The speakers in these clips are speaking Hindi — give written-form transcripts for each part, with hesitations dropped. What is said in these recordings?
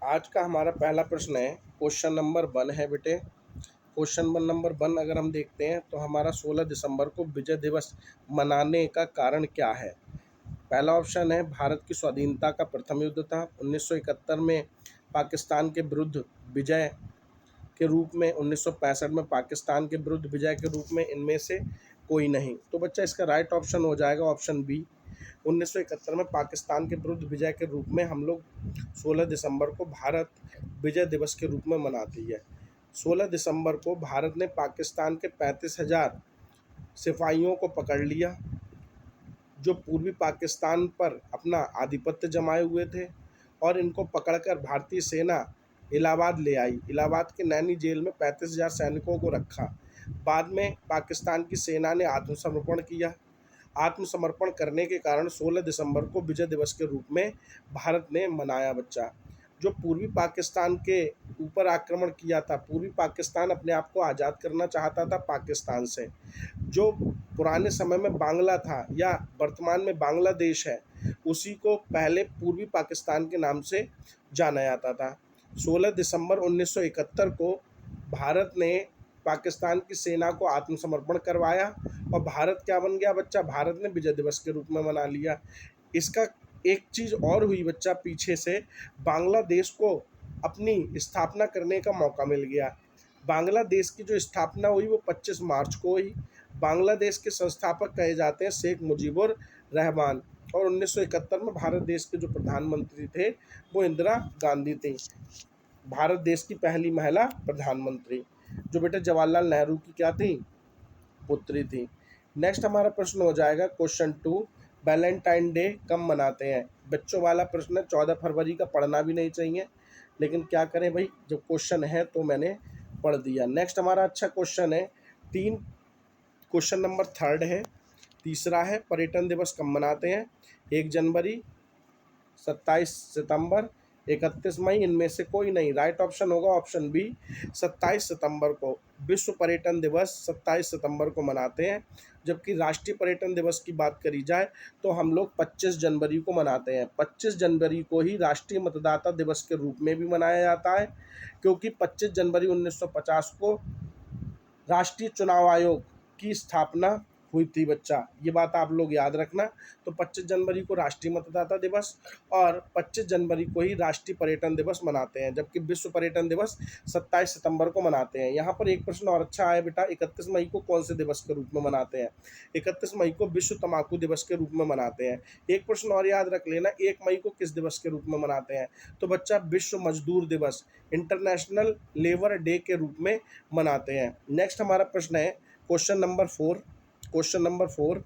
आज का हमारा पहला प्रश्न है, क्वेश्चन नंबर 1 है बेटे। क्वेश्चन नंबर 1 अगर हम देखते हैं तो हमारा 16 दिसंबर को विजय दिवस मनाने का कारण क्या है। पहला ऑप्शन है, भारत की स्वाधीनता का प्रथम युद्ध था 1971 में पाकिस्तान के विरुद्ध विजय के रूप में, 1965 में पाकिस्तान के विरुद्ध विजय के रूप में, इनमें से कोई नहीं। तो बच्चा इसका राइट ऑप्शन हो जाएगा ऑप्शन बी। 1971 में पाकिस्तान के विरुद्ध विजय के रूप में हम लोग 16 दिसंबर को भारत विजय दिवस के रूप में मनाती है। 16 दिसंबर को भारत ने पाकिस्तान के 35,000 सिपाहियों को पकड़ लिया जो पूर्वी पाकिस्तान पर अपना आधिपत्य जमाए हुए थे, और इनको पकड़कर भारतीय सेना इलाहाबाद ले आई। इलाहाबाद के नैनी जेल में 35,000 सैनिकों को रखा। बाद में पाकिस्तान की सेना ने आत्मसमर्पण किया। आत्मसमर्पण करने के कारण 16 दिसंबर को विजय दिवस के रूप में भारत ने मनाया बच्चा। जो पूर्वी पाकिस्तान के ऊपर आक्रमण किया था, पूर्वी पाकिस्तान अपने आप को आज़ाद करना चाहता था पाकिस्तान से। जो पुराने समय में बांग्ला था या वर्तमान में बांग्लादेश है, उसी को पहले पूर्वी पाकिस्तान के नाम से जाना जाता था। 16 दिसंबर 1971 को भारत ने पाकिस्तान की सेना को आत्मसमर्पण करवाया और भारत क्या बन गया बच्चा, भारत ने विजय दिवस के रूप में मना लिया। इसका एक चीज़ और हुई बच्चा, पीछे से बांग्लादेश को अपनी स्थापना करने का मौका मिल गया। बांग्लादेश की जो स्थापना हुई वो 25 मार्च को हुई। बांग्लादेश के संस्थापक कहे जाते हैं शेख मुजीबुर रहमान, और 1971 में भारत देश के जो प्रधानमंत्री थे वो इंदिरा गांधी थी, भारत देश की पहली महिला प्रधानमंत्री, जो बेटा जवाहरलाल नेहरू की क्या थी, पुत्री थी। नेक्स्ट हमारा प्रश्न हो जाएगा क्वेश्चन 2, वैलेंटाइन डे कब मनाते हैं। बच्चों वाला प्रश्न है, 14 फरवरी का पढ़ना भी नहीं चाहिए, लेकिन क्या करें भाई, जो क्वेश्चन है तो मैंने पढ़ दिया। नेक्स्ट हमारा अच्छा क्वेश्चन है, तीन क्वेश्चन नंबर 3 है। तीसरा है, पर्यटन दिवस कब मनाते हैं। 1 जनवरी, 27 सितंबर, 31 मई, इनमें से कोई नहीं। राइट ऑप्शन होगा ऑप्शन बी, 27 सितंबर को। विश्व पर्यटन दिवस 27 सितंबर को मनाते हैं। जबकि राष्ट्रीय पर्यटन दिवस की बात करी जाए तो हम लोग 25 जनवरी को मनाते हैं। 25 जनवरी को ही राष्ट्रीय मतदाता दिवस के रूप में भी मनाया जाता है, क्योंकि 25 जनवरी 1950 को राष्ट्रीय चुनाव आयोग की स्थापना हुई थी बच्चा, ये बात आप लोग याद रखना। तो 25 जनवरी को राष्ट्रीय मतदाता दिवस और 25 जनवरी को ही राष्ट्रीय पर्यटन दिवस मनाते हैं, जबकि विश्व पर्यटन दिवस 27 सितंबर को मनाते हैं। यहाँ पर एक प्रश्न और अच्छा है बेटा, 31 मई को कौन से दिवस के रूप में मनाते हैं। 31 मई को विश्व तंबाकू दिवस के रूप में मनाते हैं। एक प्रश्न और याद रख लेना, 1 मई को किस दिवस के रूप में मनाते हैं, तो बच्चा विश्व मजदूर दिवस, इंटरनेशनल लेबर डे के रूप में मनाते हैं। नेक्स्ट हमारा प्रश्न है क्वेश्चन नंबर 4। क्वेश्चन नंबर 4,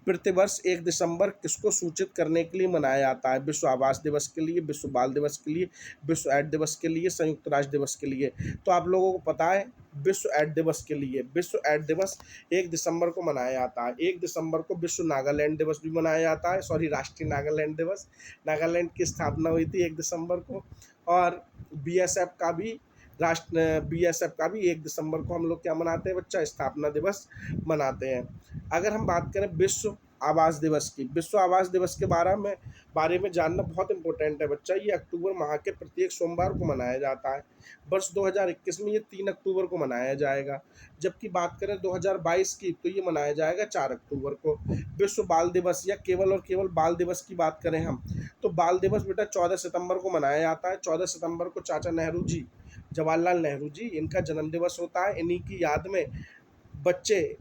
प्रतिवर्ष 1 दिसंबर किसको सूचित करने के लिए मनाया जाता है। विश्व आवास दिवस के लिए, विश्व बाल दिवस के लिए, विश्व एड्स दिवस के लिए, संयुक्त राष्ट्र दिवस के लिए। तो आप लोगों को पता है विश्व एड्स दिवस के लिए, विश्व एड्स दिवस 1 दिसंबर को मनाया जाता है। 1 दिसंबर को विश्व नागालैंड दिवस भी मनाया जाता है, सॉरी राष्ट्रीय नागालैंड दिवस। नागालैंड की स्थापना हुई थी 1 दिसंबर को। और बीएसएफ का भी 1 दिसंबर को हम लोग क्या मनाते हैं बच्चा, स्थापना दिवस मनाते हैं। अगर हम बात करें विश्व आवास दिवस की, विश्व आवास दिवस के बारे में जानना बहुत इंपॉर्टेंट है बच्चा। ये अक्टूबर माह के प्रत्येक सोमवार को मनाया जाता है। वर्ष 2021 में ये 3 अक्टूबर को मनाया जाएगा, जबकि बात करें 2022 की तो ये मनाया जाएगा 4 अक्टूबर को। विश्व बाल दिवस या केवल और केवल बाल दिवस की बात करें हम, तो बाल दिवस बेटा 14 सितंबर को मनाया जाता है। 14 सितंबर को चाचा नेहरू जी, जवाहरलाल नेहरू जी, इनका जन्म दिवस होता है। इन्हीं की याद में बच्चे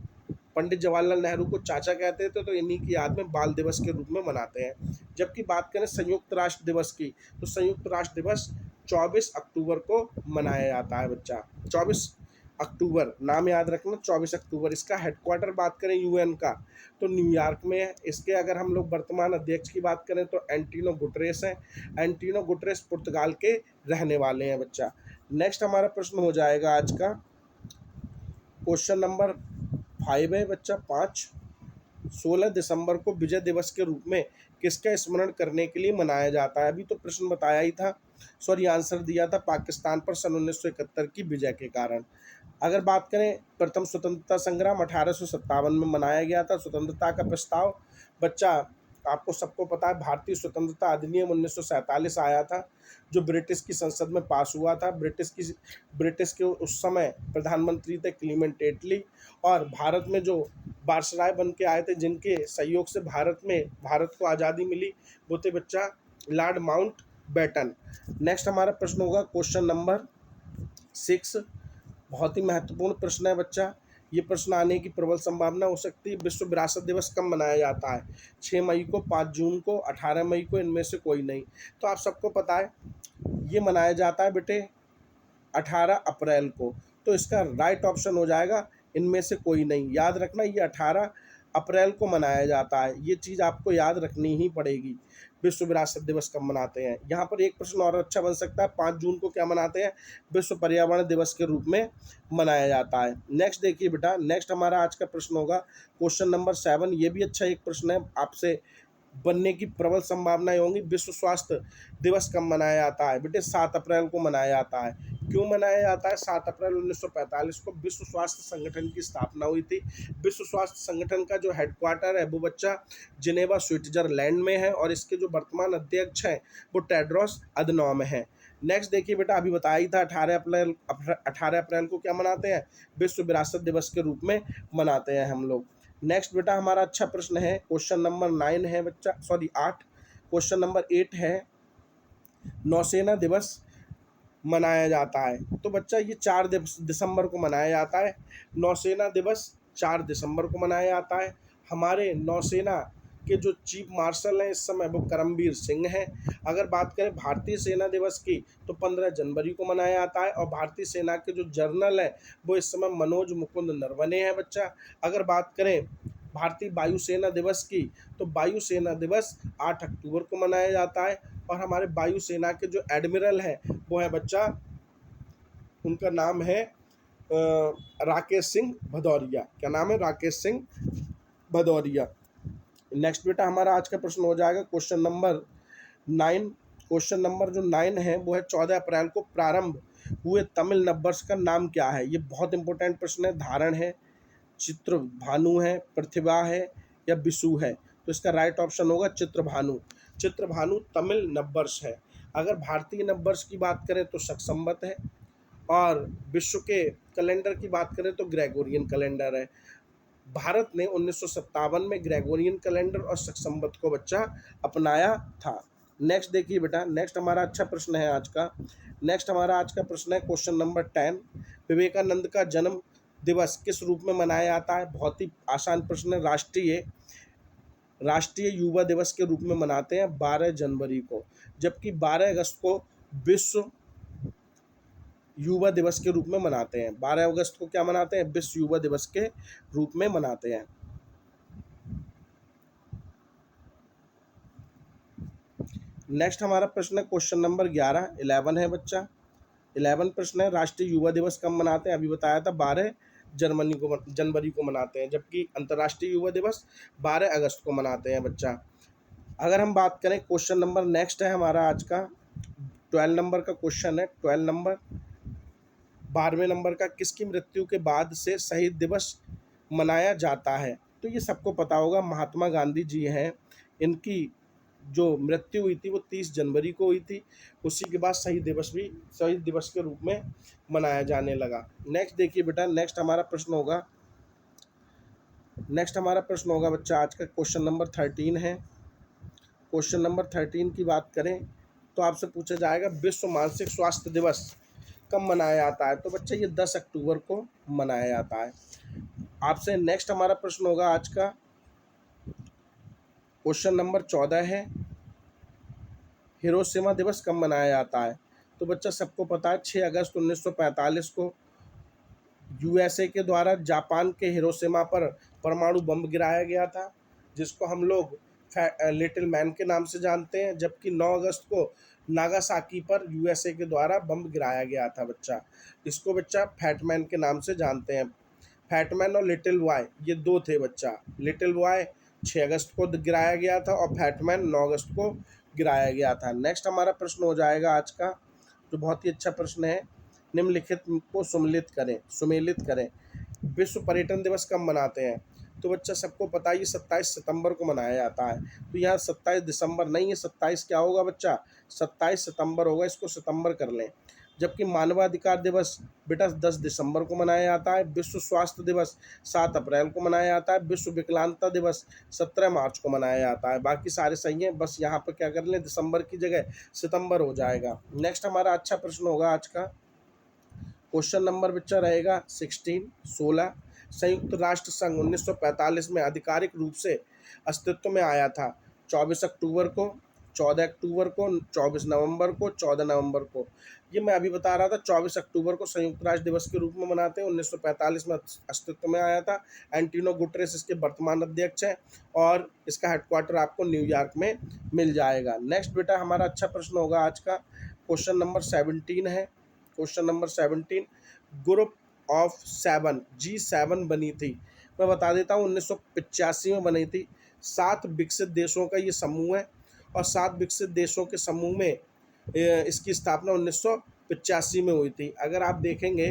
पंडित जवाहरलाल नेहरू को चाचा कहते थे, तो इन्हीं की याद में बाल दिवस के रूप में मनाते हैं। जबकि बात करें संयुक्त राष्ट्र दिवस की, तो संयुक्त राष्ट्र दिवस 24 अक्टूबर को मनाया जाता है बच्चा। 24 अक्टूबर नाम याद रखना, 24 अक्टूबर। इसका हेडक्वार्टर बात करें यूएन का, तो न्यूयॉर्क में है। इसके अगर हम लोग वर्तमान अध्यक्ष की बात करें तो एंटोनियो गुटेरेस हैं। एंटोनियो गुटेरेस पुर्तगाल के रहने वाले हैं बच्चा। नेक्स्ट हमारा प्रश्न हो जाएगा आज का क्वेश्चन नंबर 5 है बच्चा, 5। 16 दिसंबर को विजय दिवस के रूप में किसका स्मरण करने के लिए मनाया जाता है। अभी तो प्रश्न बताया ही था, सॉरी आंसर दिया था, पाकिस्तान पर सन 1971 की विजय के कारण। अगर बात करें प्रथम स्वतंत्रता संग्राम 1857 में मनाया गया था। स्वतंत्रता का प्रस्ताव बच्चा आपको सबको पता है भारतीय स्वतंत्रता अधिनियम 1947 आया था, जो ब्रिटिश की संसद में पास हुआ था। ब्रिटिश के उस समय प्रधानमंत्री थे क्लीमेंट एटली, और भारत में जो वायसराय बन के आए थे, जिनके सहयोग से भारत को आज़ादी मिली, वो थे बच्चा लॉर्ड माउंट बैटन। नेक्स्ट हमारा प्रश्न होगा क्वेश्चन नंबर 6। बहुत ही महत्वपूर्ण प्रश्न है बच्चा। ये प्रश्न आने की प्रबल संभावना हो सकती है। विश्व विरासत दिवस कब मनाया जाता है? 6 मई को, 5 जून को, 18 मई को, इनमें से कोई नहीं। तो आप सबको पता है ये मनाया जाता है बेटे 18 अप्रैल को। तो इसका राइट ऑप्शन हो जाएगा इनमें से कोई नहीं। याद रखना, ये 18 अप्रैल को मनाया जाता है। ये चीज़ आपको याद रखनी ही पड़ेगी। विश्व विरासत दिवस कब मनाते हैं? यहाँ पर एक प्रश्न और अच्छा बन सकता है, 5 जून को क्या मनाते हैं? विश्व पर्यावरण दिवस के रूप में मनाया जाता है। नेक्स्ट देखिए बेटा, नेक्स्ट हमारा आज का प्रश्न होगा क्वेश्चन नंबर 7। ये भी अच्छा एक प्रश्न है, आपसे बनने की प्रबल संभावनाएं होंगी। विश्व स्वास्थ्य दिवस कब मनाया जाता है? बेटे 7 अप्रैल को मनाया जाता है। क्यों मनाया जाता है? 7 अप्रैल 1945 को विश्व स्वास्थ्य संगठन की स्थापना हुई थी। विश्व स्वास्थ्य संगठन का जो हेडक्वार्टर है वो बच्चा जिनेवा स्विट्जरलैंड में है, और इसके जो वर्तमान अध्यक्ष हैं वो टेड्रोस अधनॉम है। नेक्स्ट देखिए बेटा, अभी बताया ही था 18 अप्रैल को क्या मनाते हैं? विश्व विरासत दिवस के रूप में मनाते हैं हम लोग। नेक्स्ट बेटा हमारा अच्छा प्रश्न है, क्वेश्चन नंबर 9 है बच्चा, सॉरी 8। क्वेश्चन नंबर 8 है, नौसेना दिवस मनाया जाता है। तो बच्चा ये 4 दिसंबर को मनाया जाता है। नौसेना दिवस 4 दिसंबर को मनाया जाता है। हमारे नौसेना के जो चीफ मार्शल हैं इस समय वो करमबीर सिंह हैं। अगर बात करें भारतीय सेना दिवस की तो 15 जनवरी को मनाया जाता है, और भारतीय सेना के जो जनरल हैं वो इस समय मनोज मुकुंद नरवणे हैं बच्चा। अगर बात करें भारतीय वायुसेना दिवस की तो वायुसेना दिवस 8 अक्टूबर को मनाया जाता है, और हमारे वायुसेना के जो एडमिरल हैं वो है बच्चा, उनका नाम है राकेश सिंह भदौरिया। क्या नाम है? राकेश सिंह भदौरिया। नेक्स्ट बेटा हमारा आज का प्रश्न हो जाएगा क्वेश्चन नंबर 9। क्वेश्चन नंबर जो 9 है वो है 14 अप्रैल को प्रारंभ हुए तमिल नववर्ष का नाम क्या है? ये बहुत इंपॉर्टेंट प्रश्न है। धारण है, चित्रभानु है, प्रतिभा है, या विशु है? तो इसका राइट ऑप्शन होगा चित्रभानु। चित्रभानु तमिल नववर्ष है। अगर भारतीय नववर्ष की बात करें तो शक है, और विश्व के कैलेंडर की बात करें तो ग्रेगोरियन कैलेंडर है। भारत ने 1957 में ग्रेगोरियन कैलेंडर और शक को बच्चा अपनाया था। नेक्स्ट देखिए बेटा, नेक्स्ट हमारा अच्छा प्रश्न है आज का। नेक्स्ट हमारा आज का प्रश्न है क्वेश्चन नंबर 10। विवेकानंद का जन्म दिवस किस रूप में मनाया जाता है? बहुत ही आसान प्रश्न है। राष्ट्रीय युवा दिवस के रूप में मनाते हैं 12 जनवरी को, जबकि 12 अगस्त को विश्व युवा दिवस के रूप में मनाते हैं। 12 अगस्त को क्या मनाते हैं? विश्व युवा दिवस के रूप में मनाते हैं। नेक्स्ट हमारा प्रश्न है क्वेश्चन नंबर 11 है बच्चा। 11 प्रश्न है, राष्ट्रीय युवा दिवस कब मनाते हैं? अभी बताया था 12 जनवरी को मनाते हैं, जबकि अंतर्राष्ट्रीय युवा दिवस 12 अगस्त को मनाते हैं बच्चा। अगर हम बात करें क्वेश्चन नंबर नेक्स्ट है हमारा आज का 12 नंबर का क्वेश्चन है। 12 नंबर 12वें नंबर का, किसकी मृत्यु के बाद से शहीद दिवस मनाया जाता है? तो ये सबको पता होगा, महात्मा गांधी जी हैं। इनकी जो मृत्यु हुई थी वो 30 जनवरी को हुई थी। उसी के बाद शहीद दिवस के रूप में मनाया जाने लगा। नेक्स्ट देखिए बेटा, नेक्स्ट हमारा प्रश्न होगा बच्चा आज का क्वेश्चन नंबर 13 है। क्वेश्चन नंबर 13 की बात करें तो आपसे पूछा जाएगा विश्व मानसिक स्वास्थ्य दिवस कब मनाया जाता है? तो बच्चा ये 10 अक्टूबर को मनाया जाता है। आपसे नेक्स्ट हमारा प्रश्न होगा आज का क्वेश्चन नंबर 14 है, हिरोशिमा दिवस कब मनाया जाता है? तो बच्चा सबको पता है 6 अगस्त 1945 को यूएसए के द्वारा जापान के हिरोशिमा पर परमाणु बम गिराया गया था, जिसको हम लोग लिटिल मैन के नाम से जानते हैं। जबकि 9 अगस्त को नागासाकी पर यूएसए के द्वारा बम गिराया गया था बच्चा। इसको बच्चा फैटमैन के नाम से जानते हैं। फैटमैन और लिटिल बॉय ये 2 थे बच्चा। लिटिल बॉय 6 अगस्त को गिराया गया था, और फैटमैन 9 अगस्त को गिराया गया था। नेक्स्ट हमारा प्रश्न हो जाएगा आज का, जो बहुत ही अच्छा प्रश्न है, निम्नलिखित को सुमेलित करें। विश्व पर्यटन दिवस कब मनाते हैं? तो बच्चा सबको पता है ये 27 सितंबर को मनाया जाता है। तो यहाँ 27 दिसंबर नहीं है, 27 क्या होगा बच्चा, 27 सितंबर होगा, इसको सितंबर कर लें। जबकि मानवाधिकार दिवस बेटा 10 दिसंबर को मनाया जाता है। विश्व स्वास्थ्य दिवस 7 अप्रैल को मनाया जाता है। विश्व विकलांगता दिवस 17 मार्च को मनाया जाता है। बाकी सारे सही हैं, बस यहाँ पर क्या कर लें, दिसंबर की जगह सितंबर हो जाएगा। नेक्स्ट हमारा अच्छा प्रश्न होगा आज का, क्वेश्चन नंबर बच्चा रहेगा 16। संयुक्त राष्ट्र संघ 1945 में आधिकारिक रूप से अस्तित्व में आया था। 24 अक्टूबर को, 14 अक्टूबर को, 24 नवंबर को, 14 नवंबर को। ये मैं अभी बता रहा था, 24 अक्टूबर को संयुक्त राष्ट्र दिवस के रूप में मनाते हैं। 1945 में अस्तित्व में आया था। एंटोनियो गुटेरेस इसके वर्तमान अध्यक्ष हैं और इसका हेडक्वार्टर आपको न्यूयॉर्क में मिल जाएगा। नेक्स्ट बेटा हमारा अच्छा प्रश्न होगा आज का, क्वेश्चन नंबर 17 है। Question number 17, group of 7 G7 बनी थी। मैं बता देता हूँ 1985 में बनी थी। 7 विकसित देशों का ये समूह है और 7 विकसित देशों के समूह में इसकी स्थापना 1985 में हुई थी। अगर आप देखेंगे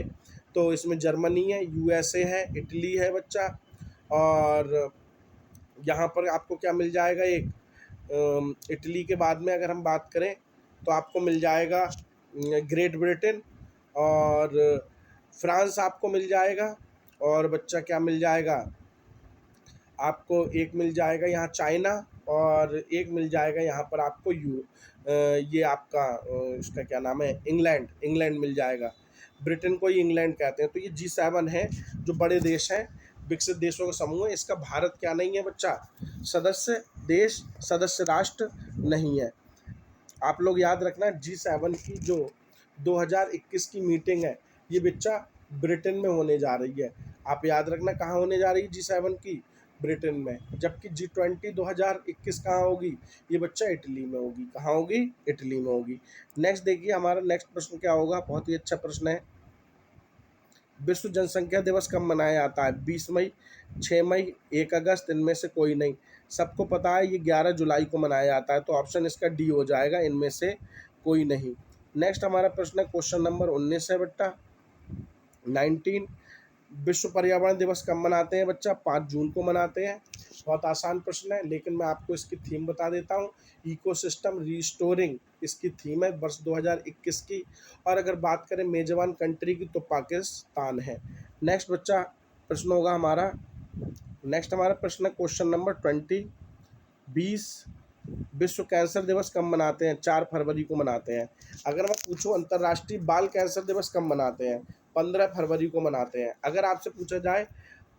तो इसमें जर्मनी है, USA है, इटली है बच्चा, और यहाँ पर आपको क्या मिल जाएगा, एक इटली के बाद में अगर हम बात करें तो आपको मिल जाएगा ग्रेट ब्रिटेन और फ्रांस आपको मिल जाएगा, और बच्चा क्या मिल जाएगा आपको, एक मिल जाएगा यहाँ चाइना, और एक मिल जाएगा यहाँ पर आपको ये आपका इसका क्या नाम है, इंग्लैंड मिल जाएगा। ब्रिटेन को ही इंग्लैंड कहते हैं। तो ये G7 है, जो बड़े देश हैं, विकसित देशों का समूह है। इसका भारत क्या नहीं है बच्चा, सदस्य देश, सदस्य राष्ट्र नहीं है। आप लोग याद रखना, G7 की जो 2021 की मीटिंग है, ये बच्चा ब्रिटेन में होने जा रही है। आप याद रखना कहाँ होने जा रही है G7 की, ब्रिटेन में। जबकि G20 2021 कहाँ होगी, ये बच्चा इटली में होगी। कहाँ होगी, इटली में होगी। नेक्स्ट देखिए हमारा नेक्स्ट प्रश्न क्या होगा, बहुत ही अच्छा प्रश्न है। विश्व जनसंख्या दिवस कब मनाया जाता है, 20 मई, 6 मई, 1 अगस्त, इनमें से कोई नहीं। सबको पता है ये 11 जुलाई को मनाया जाता है, तो ऑप्शन इसका डी हो जाएगा, इनमें से कोई नहीं। नेक्स्ट हमारा प्रश्न है क्वेश्चन नंबर 19 है बेटा 19, विश्व पर्यावरण दिवस कब मनाते हैं बच्चा, 5 जून को मनाते हैं। बहुत आसान प्रश्न है, लेकिन मैं आपको इसकी थीम बता देता हूँ, इकोसिस्टम रिस्टोरिंग इसकी थीम है वर्ष 2021 की। और अगर बात करें मेजबान कंट्री की तो पाकिस्तान है। नेक्स्ट बच्चा प्रश्न होगा हमारा, नेक्स्ट हमारा प्रश्न है क्वेश्चन नंबर 20, विश्व कैंसर दिवस कब मनाते हैं, 4 फरवरी को मनाते हैं। अगर मैं पूछूं अंतर्राष्ट्रीय बाल कैंसर दिवस कब मनाते हैं, 15 फरवरी को मनाते हैं। अगर आपसे पूछा जाए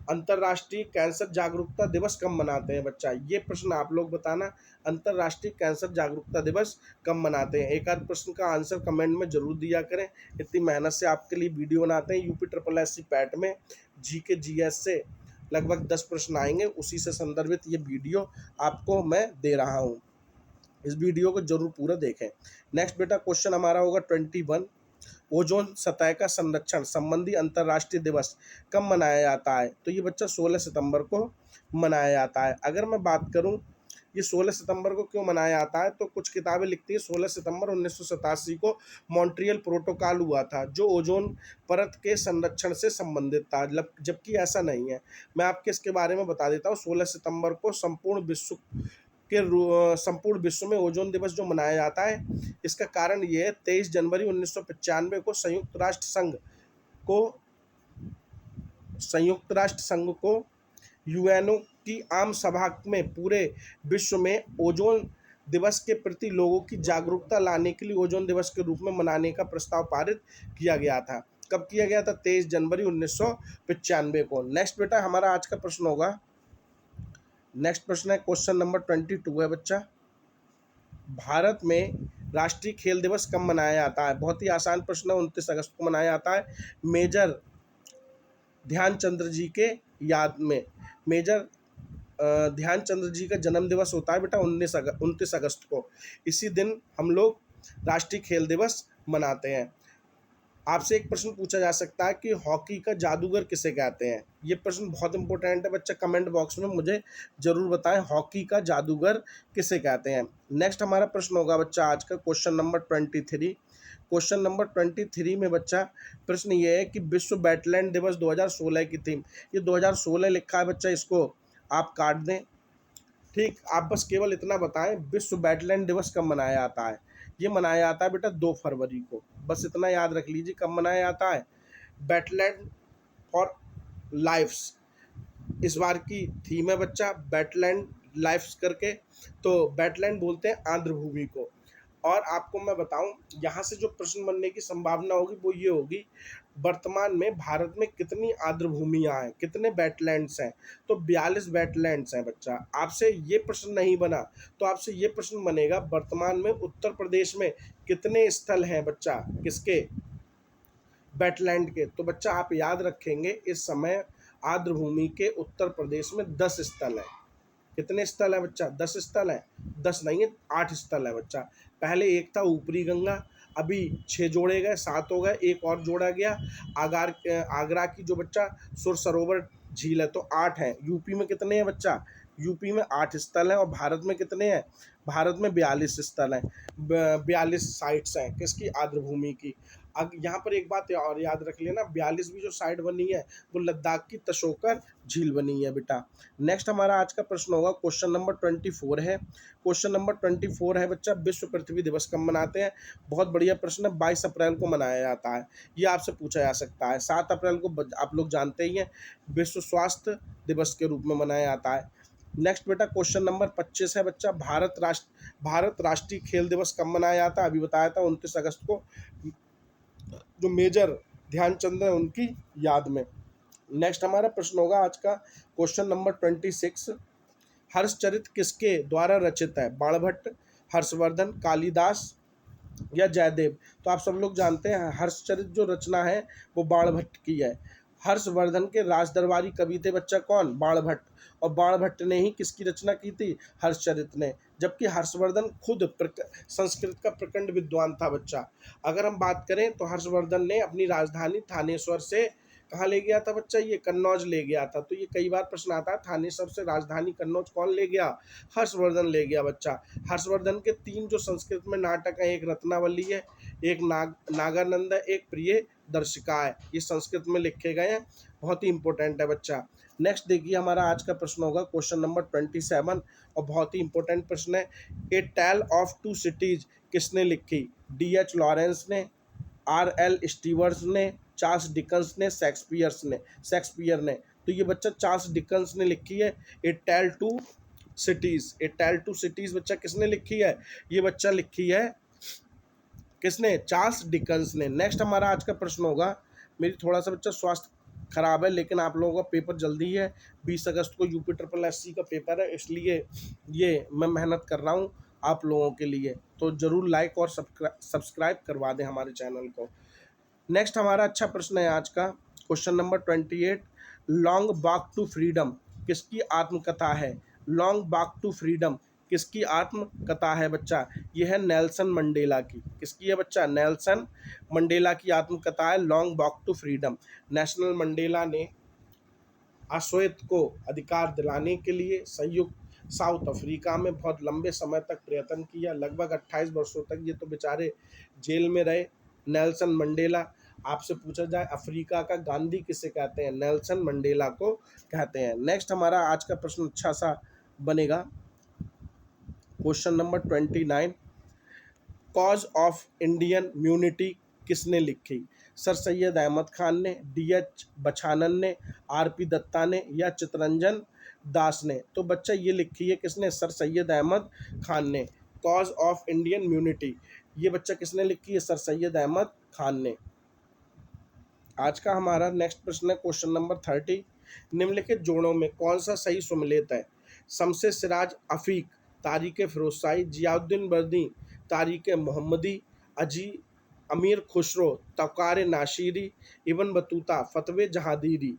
अंतर्राष्ट्रीय कैंसर जागरूकता दिवस कब मनाते हैं बच्चा, ये प्रश्न आप लोग बताना, अंतर्राष्ट्रीय कैंसर जागरूकता दिवस कब मनाते हैं। एक आध प्रश्न का आंसर कमेंट में जरूर दिया करें, इतनी मेहनत से आपके लिए वीडियो बनाते हैं। UPSSC पैट में GK GS से लगभग 10 प्रश्न आएंगे, उसी से संदर्भित ये वीडियो आपको मैं दे रहा हूँ। इस वीडियो को जरूर पूरा देखें। नेक्स्ट बेटा क्वेश्चन हमारा होगा 21, ओजोन सतह का संरक्षण संबंधी अंतर्राष्ट्रीय दिवस कब मनाया जाता है, तो ये बच्चा 16 सितंबर को मनाया जाता है। अगर मैं बात करूं ये 16 सितंबर को क्यों मनाया जाता है, तो कुछ किताबें लिखती है 16 सितंबर 1987 को मॉन्ट्रियल प्रोटोकॉल हुआ था, जो ओजोन परत के संरक्षण से संबंधित था, जबकि ऐसा नहीं है। मैं आपके इसके बारे में बता देता हूँ। 16 सितंबर को संपूर्ण विश्व में ओजोन दिवस जो मनाया जाता है, इसका कारण ये है 23 जनवरी 1995 को संयुक्त राष्ट्र संघ को UNO की आम सभा में पूरे विश्व में ओजोन दिवस के प्रति लोगों की जागरूकता लाने के लिए ओजोन दिवस के रूप में मनाने का प्रस्ताव पारित किया गया था। कब किया गया था, 23 जनवरी 1995 को। नेक्स्ट बेटा हमारा आज का प्रश्न होगा, नेक्स्ट प्रश्न है क्वेश्चन नंबर 22 है बच्चा, भारत में राष्ट्रीय खेल दिवस कब मनाया जाता है। बहुत ही आसान प्रश्न है, 29 अगस्त को मनाया जाता है। मेजर ध्यानचंद्र जी के याद में, मेजर ध्यानचंद्र जी का जन्म दिवस होता है बेटा 29 अगस्त को। इसी दिन हम लोग राष्ट्रीय खेल दिवस मनाते हैं। आपसे एक प्रश्न पूछा जा सकता है कि हॉकी का जादूगर किसे कहते हैं। ये प्रश्न बहुत इंपॉर्टेंट है बच्चा, कमेंट बॉक्स में मुझे जरूर बताएं हॉकी का जादूगर किसे कहते हैं। नेक्स्ट हमारा प्रश्न होगा बच्चा आज का क्वेश्चन नंबर 23। क्वेश्चन नंबर 23 में बच्चा प्रश्न ये है कि विश्व वेटलैंड दिवस 2016 की थीम, ये 2016 लिखा है बच्चा, इसको आप काट दें। ठीक, आप बस केवल इतना बताएं विश्व वेटलैंड दिवस कब मनाया जाता है। ये मनाया जाता है बेटा 2 फरवरी को, बस इतना याद रख लीजिए कब मनाया जाता है। वेटलैंड फॉर लाइफ्स इस बार की थीम है बच्चा, वेटलैंड लाइफ्स करके। तो वेटलैंड बोलते हैं आर्द्र भूमि को। और आपको मैं बताऊं, यहाँ से जो प्रश्न बनने की संभावना होगी वो ये होगी, वर्तमान में भारत में कितनी आर्द्र भूमियाँ हैं, कितने वेटलैंड्स हैं। तो 42 वेटलैंड्स हैं बच्चा। आपसे ये प्रश्न नहीं बना तो आपसे ये प्रश्न बनेगा, वर्तमान में उत्तर प्रदेश में कितने स्थल हैं बच्चा, किसके, वेटलैंड के। तो बच्चा आप याद रखेंगे इस समय आर्द्र भूमि के उत्तर प्रदेश में 10 स्थल हैं। कितने स्थल है बच्चा, 10 स्थल है। 10 नहीं है, 8 स्थल है बच्चा। पहले एक था ऊपरी गंगा, अभी 6 जोड़े गए, 7 हो गए, एक और जोड़ा गया आगरा की जो बच्चा सुर सरोवर झील है, तो 8 है। यूपी में कितने हैं बच्चा, यूपी में 8 स्थल हैं। और भारत में कितने हैं, भारत में 42 स्थल हैं, 42 साइट्स हैं किसकी, आर्द्र भूमि की। अब यहाँ पर एक बात और याद रख लेना, 42 भी जो साइट बनी है वो लद्दाख की तशोकर झील बनी है बेटा। नेक्स्ट हमारा आज का प्रश्न होगा, क्वेश्चन नंबर 24 है। क्वेश्चन नंबर 24 है बच्चा, विश्व पृथ्वी दिवस कब मनाते हैं। बहुत बढ़िया प्रश्न है, 22 अप्रैल को मनाया जाता है। ये आपसे पूछा जा सकता है। 7 अप्रैल को आप लोग जानते ही हैं विश्व स्वास्थ्य दिवस के रूप में मनाया जाता है। नेक्स्ट बेटा क्वेश्चन नंबर 25 है बच्चा, भारत राष्ट्रीय खेल दिवस कब मनाया जाता है। अभी बताया था 29 अगस्त को, जो मेजर ध्यानचंद है उनकी याद में। नेक्स्ट हमारा प्रश्न होगा आज का क्वेश्चन नंबर 26, हर्षचरित किसके द्वारा रचित है। बाणभट्ट, हर्षवर्धन, कालिदास या जयदेव। तो आप सब लोग जानते हैं हर्षचरित जो रचना है वो बाणभट्ट की है। हर्षवर्धन के राजदरबारी कवि थे बच्चा कौन, बाणभट्ट। और बाणभट्ट ने ही किसकी रचना की थी, हर्षचरित ने। जबकि हर्षवर्धन खुद संस्कृत का प्रखंड विद्वान था बच्चा। अगर हम बात करें तो हर्षवर्धन ने अपनी राजधानी थानेश्वर से कहाँ ले गया था बच्चा, ये कन्नौज ले गया था। तो ये कई बार प्रश्न आता है, थानेश्वर से राजधानी कन्नौज कौन ले गया, हर्षवर्धन ले गया बच्चा। हर्षवर्धन के 3 जो संस्कृत में नाटक है, एक रत्नावली है, एक नागानंद है, एक प्रिय दर्शिका है, ये संस्कृत में लिखे गए हैं। बहुत ही इंपॉर्टेंट है बच्चा। नेक्स्ट देखिए हमारा आज का प्रश्न होगा क्वेश्चन नंबर 27 और बहुत ही इंपॉर्टेंट प्रश्न है, a tell of two cities किसने लिखी। D.H. लॉरेंस ने, R.L. स्टीवर्स ने, चार्ल्स डिकन्स ने, शेक्सपियर ने। तो ये बच्चा चार्ल्स डिकन्स ने लिखी है a tale two cities. A tale two cities बच्चा किसने लिखी है, ये बच्चा लिखी है किसने, चार्ल्स डिकन्स ने। नेक्स्ट हमारा आज का प्रश्न होगा, मेरी थोड़ा सा बच्चा स्वास्थ्य खराब है लेकिन आप लोगों का पेपर जल्दी है, 20 अगस्त को UPSSC का पेपर है, इसलिए ये मैं मेहनत कर रहा हूँ आप लोगों के लिए। तो ज़रूर लाइक और सब्सक्राइब करवा दें हमारे चैनल को। नेक्स्ट हमारा अच्छा प्रश्न है आज का question number 28, long walk to freedom किसकी आत्मकथा है। लॉन्ग वॉक टू फ्रीडम किसकी आत्मकथा है बच्चा, यह है नेल्सन मंडेला की। किसकी है बच्चा, नेल्सन मंडेला की आत्मकथा है long walk to freedom. Nelson Mandela ने अश्वेत को अधिकार दिलाने के लिए संयुक्त साउथ अफ्रीका में बहुत लंबे समय तक प्रयत्न किया, लगभग 28 वर्षों तक ये तो बेचारे जेल में रहे। नेल्सन मंडेला, आपसे पूछा जाए अफ्रीका का गांधी किसे कहते हैं, नेल्सन मंडेला को कहते हैं। नेक्स्ट हमारा आज का प्रश्न अच्छा सा बनेगा, question number 29, cause of Indian unity किसने लिखी। सर सैयद अहमद खान ने, D.H. बछानन ने, R.P. दत्ता ने या चित्तरंजन दास ने। तो बच्चा ये लिखी है किसने, सर सैयद अहमद खान ने। कॉज ऑफ इंडियन यूनिटी ये बच्चा किसने लिखी है, सर सैयद अहमद खान ने। आज का हमारा नेक्स्ट प्रश्न है क्वेश्चन नंबर 30, निम्नलिखित जोड़ों में कौन सा सही सुमेलित है। शमसे सिराज अफीक, तारिक फिरोजशाही, जियाउद्दीन बर्दी, तारिक मोहम्मदी, अमीर खुसरो, तौकार नासिरी, इब्न बतूता, फतवे जहांगीरी।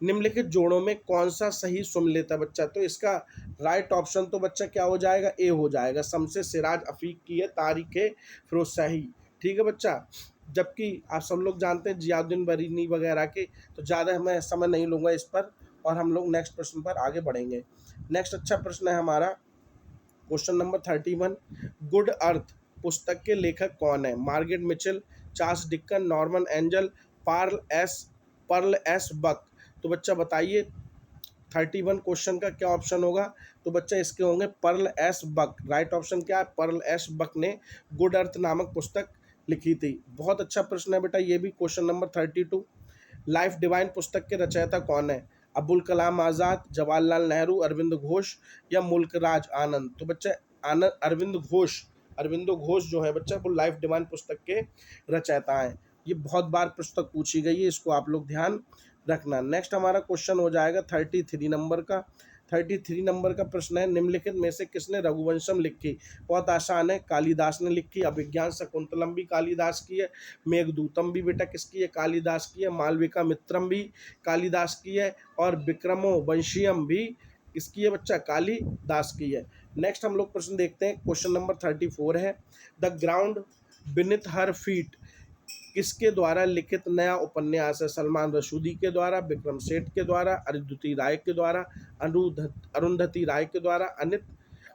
निम्नलिखित जोड़ों में कौन सा सही सुमेलित है बच्चा। तो इसका राइट ऑप्शन तो बच्चा क्या हो जाएगा, ए हो जाएगा। शमसे सिराज अफीक की है तारिक फिरोजशाही, ठीक है बच्चा। जबकि आप सब लोग जानते हैं जियाउद्दीन बरीनी वगैरह के, तो ज़्यादा मैं समय नहीं लूँगा इस पर और हम लोग नेक्स्ट प्रश्न पर आगे बढ़ेंगे। नेक्स्ट अच्छा प्रश्न है हमारा क्वेश्चन नंबर 31, गुड अर्थ पुस्तक के लेखक कौन है। Margaret Mitchell, Charles Dickens, Norman Angell, Pearl S Buck. तो बच्चा बताइए 31 क्वेश्चन का क्या ऑप्शन होगा? तो बच्चा इसके होंगे Pearl S Buck. Right option क्या है? पर्ल एस बक ने गुड अर्थ नामक पुस्तक लिखी थी। बहुत अच्छा प्रश्न है बेटा ये भी। क्वेश्चन नंबर 32, लाइफ डिवाइन पुस्तक के रचयिता कौन है? अबुल कलाम आज़ाद, जवाहरलाल नेहरू, अरविंद घोष या मुल्क राज आनंद? तो बच्चा आनंद अरविंदो घोष जो है बच्चा वो लाइफ डिवाइन पुस्तक के रचयिता हैं। ये बहुत बार पुस्तक पूछी गई है, इसको आप लोग ध्यान रखना। नेक्स्ट हमारा क्वेश्चन हो जाएगा 33 नंबर का। 33 नंबर का प्रश्न है, निम्नलिखित में से किसने रघुवंशम लिखी? बहुत आसान है, कालिदास ने लिखी। अभिज्ञान शकुंतलम भी कालिदास की है। मेघदूतम भी बेटा किसकी है? कालिदास की है। मालविका मित्रम भी कालिदास की है। और विक्रमो वंशियम भी किसकी है बच्चा? कालिदास की है। नेक्स्ट हम लोग प्रश्न देखते हैं, क्वेश्चन नंबर 34 है, the ground beneath her feet किसके द्वारा लिखित नया उपन्यास है? सलमान रशूदी के द्वारा, विक्रम सेठ के द्वारा, अरुंधति राय के द्वारा, अरुंधति राय के द्वारा,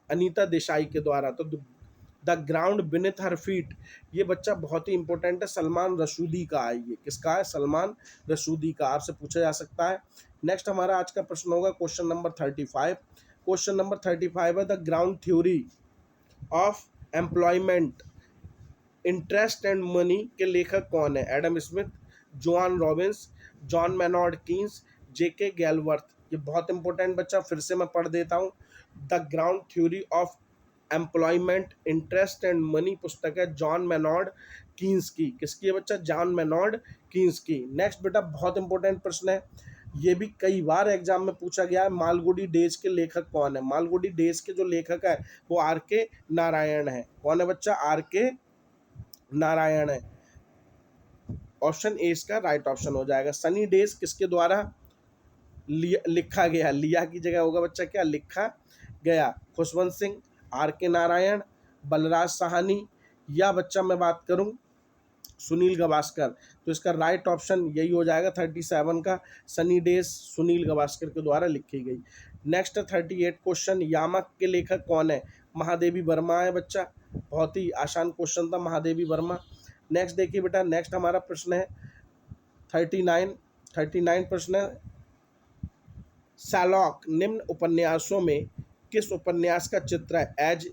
अनीता देसाई के द्वारा? तो the ground beneath her feet ये बच्चा बहुत ही इंपॉर्टेंट है, सलमान रशूदी का है। ये किसका है? सलमान रशूदी का, आपसे पूछा जा सकता है। नेक्स्ट हमारा आज का प्रश्न होगा क्वेश्चन नंबर 35। क्वेश्चन नंबर 35 है, the ground theory of employment interest and money के लेखक कौन है? Adam Smith, Joan Robins, John Maynard Keynes, JK Galbraith? ये बहुत इंपॉर्टेंट बच्चा, फिर से मैं पढ़ देता हूँ। The ground theory of employment interest and money पुस्तक है जॉन मैनॉर्ड कीन्स की। किसकी है बच्चा? जॉन मैनॉर्ड कीन्स की। नेक्स्ट बेटा बहुत इंपॉर्टेंट प्रश्न है, ये भी कई बार एग्जाम में पूछा गया है, मालगुडी डेज के लेखक कौन है? मालगुडी डेज के जो लेखक है वो आर के नारायण है। कौन है बच्चा? आर के नारायण है। ऑप्शन ए इसका राइट ऑप्शन हो जाएगा। सनी डेज किसके द्वारा लिखा गया? लिया की जगह होगा बच्चा क्या? लिखा गया। खुशवंत सिंह, आर के नारायण, बलराज साहनी या बच्चा मैं बात करूं सुनील गावस्कर? तो इसका राइट ऑप्शन यही हो जाएगा 37 का, सनी डेज सुनील गावस्कर के द्वारा लिखी गई। नेक्स्ट 38 क्वेश्चन, यामक के लेखक कौन है? महादेवी वर्मा है बच्चा। बहुत ही आसान क्वेश्चन था, महादेवी वर्मा। नेक्स्ट देखिए बेटा, नेक्स्ट हमारा प्रश्न है 39 प्रश्न है, शैलॉक निम्न उपन्यासों में किस उपन्यास का चित्र है? एज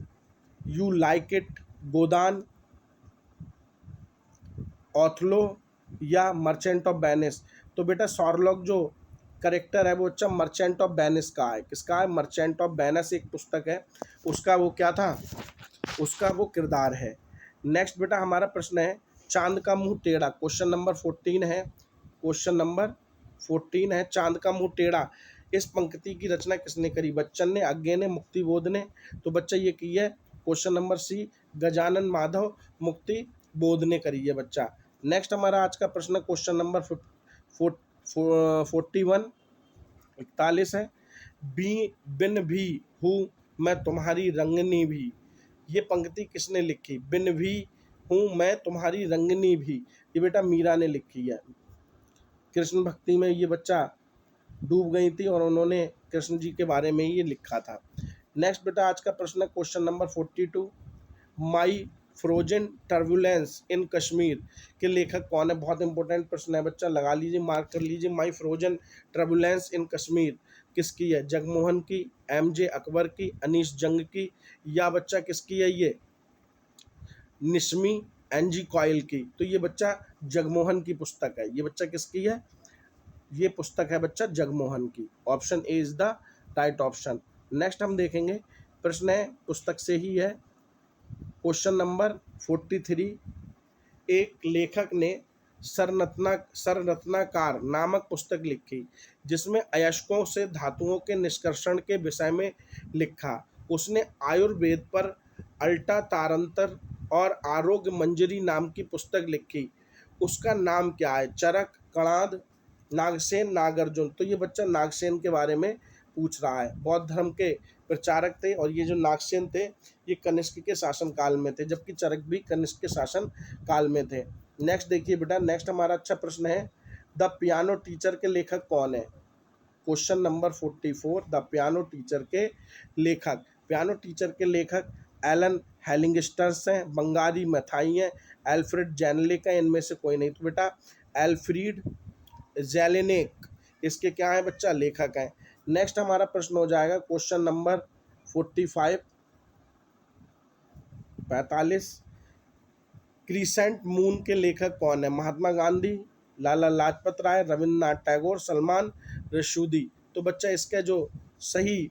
यू लाइक इट, गोदान, ओथलो या मर्चेंट ऑफ वेनिस? तो बेटा शॉर्लॉक जो करेक्टर है वो अच्छा मर्चेंट ऑफ वेनिस का है। किसका है? मर्चेंट ऑफ वेनिस एक पुस्तक है, उसका वो क्या था? उसका वो किरदार है। नेक्स्ट बेटा हमारा प्रश्न है, चांद का मुंह टेढ़ा। क्वेश्चन नंबर 14 है। क्वेश्चन नंबर 14 है, चांद का मुंह टेढ़ा इस पंक्ति की रचना किसने करी? बच्चन ने, अज्ञे ने, मुक्तिबोध ने? तो बच्चा ये की है question number C, Gajanan Madhav Muktibodh ने करी है बच्चा। नेक्स्ट हमारा आज का प्रश्न क्वेश्चन नंबर 41 है, बिन भी हूँ मैं तुम्हारी रंगनी भी, ये पंक्ति किसने लिखी? बिन भी हूँ मैं तुम्हारी रंगनी भी, ये बेटा मीरा ने लिखी है। कृष्ण भक्ति में ये बच्चा डूब गई थी और उन्होंने कृष्ण जी के बारे में ये लिखा था। नेक्स्ट बेटा आज का प्रश्न है क्वेश्चन नंबर 42, माई फ्रोजन टर्बुलेंस इन कश्मीर के लेखक कौन है? बहुत इंपॉर्टेंट प्रश्न है बच्चा, लगा लीजिए, मार्क कर लीजिए। माई फ्रोजन टर्बुलेंस इन कश्मीर किसकी है? जगमोहन की, एमजे अकबर की, अनीश जंग की या बच्चा किसकी है? ये निशमी एनजी कॉयल की। तो ये बच्चा जगमोहन की पुस्तक है। ये बच्चा किसकी है? ये पुस्तक है बच्चा जगमोहन की। Option A is the right option. Next हम देखेंगे प्रश्न है पुस्तक से ही है, क्वेश्चन नंबर 43, एक लेखक ने सररत्नाकार नामक पुस्तक लिखी जिसमें अयस्कों से धातुओं के निष्कर्षण के विषय में लिखा। उसने आयुर्वेद पर अल्टा तारंतर और आरोग्य मंजरी नाम की पुस्तक लिखी, उसका नाम क्या है? चरक, कणाद, नागसेन, नागार्जुन? तो ये बच्चा नागसेन के बारे में पूछ रहा है। बौद्ध धर्म के प्रचारक थे और ये जो नागसेन थे ये कनिष्क के शासन काल में थे, जबकि चरक भी कनिष्क के शासन काल में थे। नेक्स्ट देखिए बेटा, नेक्स्ट हमारा अच्छा प्रश्न है, द पियानो टीचर के लेखक कौन है? Question number 44, the piano teacher के लेखक। पियानो टीचर के लेखक एलन हेलिंगस्टर्स हैं, बंगारी मैथाई हैं, एल्फ्रेड जेनलेक हैं, इनमें से कोई नहीं। तो बेटा एल्फ्रीड जेलेनेक इसके क्या है बच्चा? लेखक हैं। नेक्स्ट हमारा प्रश्न हो जाएगा क्वेश्चन नंबर 45 45। क्रिसेंट मून के लेखक कौन है? महात्मा गांधी, लाला लाजपत राय, रविंद्रनाथ टैगोर, सलमान रशूदी। तो बच्चा इसका जो सही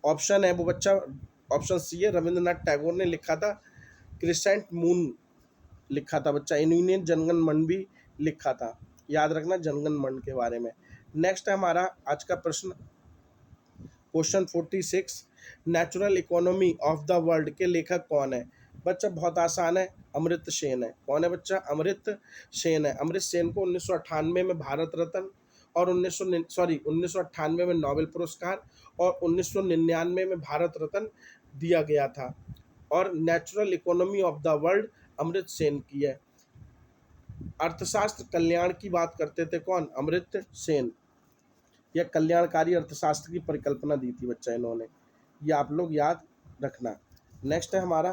ऑप्शन है वो बच्चा ऑप्शन सी है, रविंद्रनाथ टैगोर ने लिखा था। क्रिसेंट मून लिखा था बच्चा। इन्होंने जनगण मन भी लिखा था, याद रखना जनगण मन के बारे में। नेक्स्ट है हमारा आज का प्रश्न question 46। Natural economy of the world के लेखक कौन है? बच्चा बहुत आसान है, अमृत सेन है। कौन है बच्चा? अमृत सेन है। अमृत सेन को 1998 में भारत रत्न और 1998 में नोबेल पुरस्कार और 1999 में भारत रत्न दिया गया था। और natural economy of the world Amrit Sen की है। अर्थशास्त्र कल्याण की बात करते थे कौन? अमृत सेन। यह कल्याणकारी अर्थशास्त्र की परिकल्पना दी थी बच्चा इन्होंने, ये आप लोग याद रखना। नेक्स्ट हमारा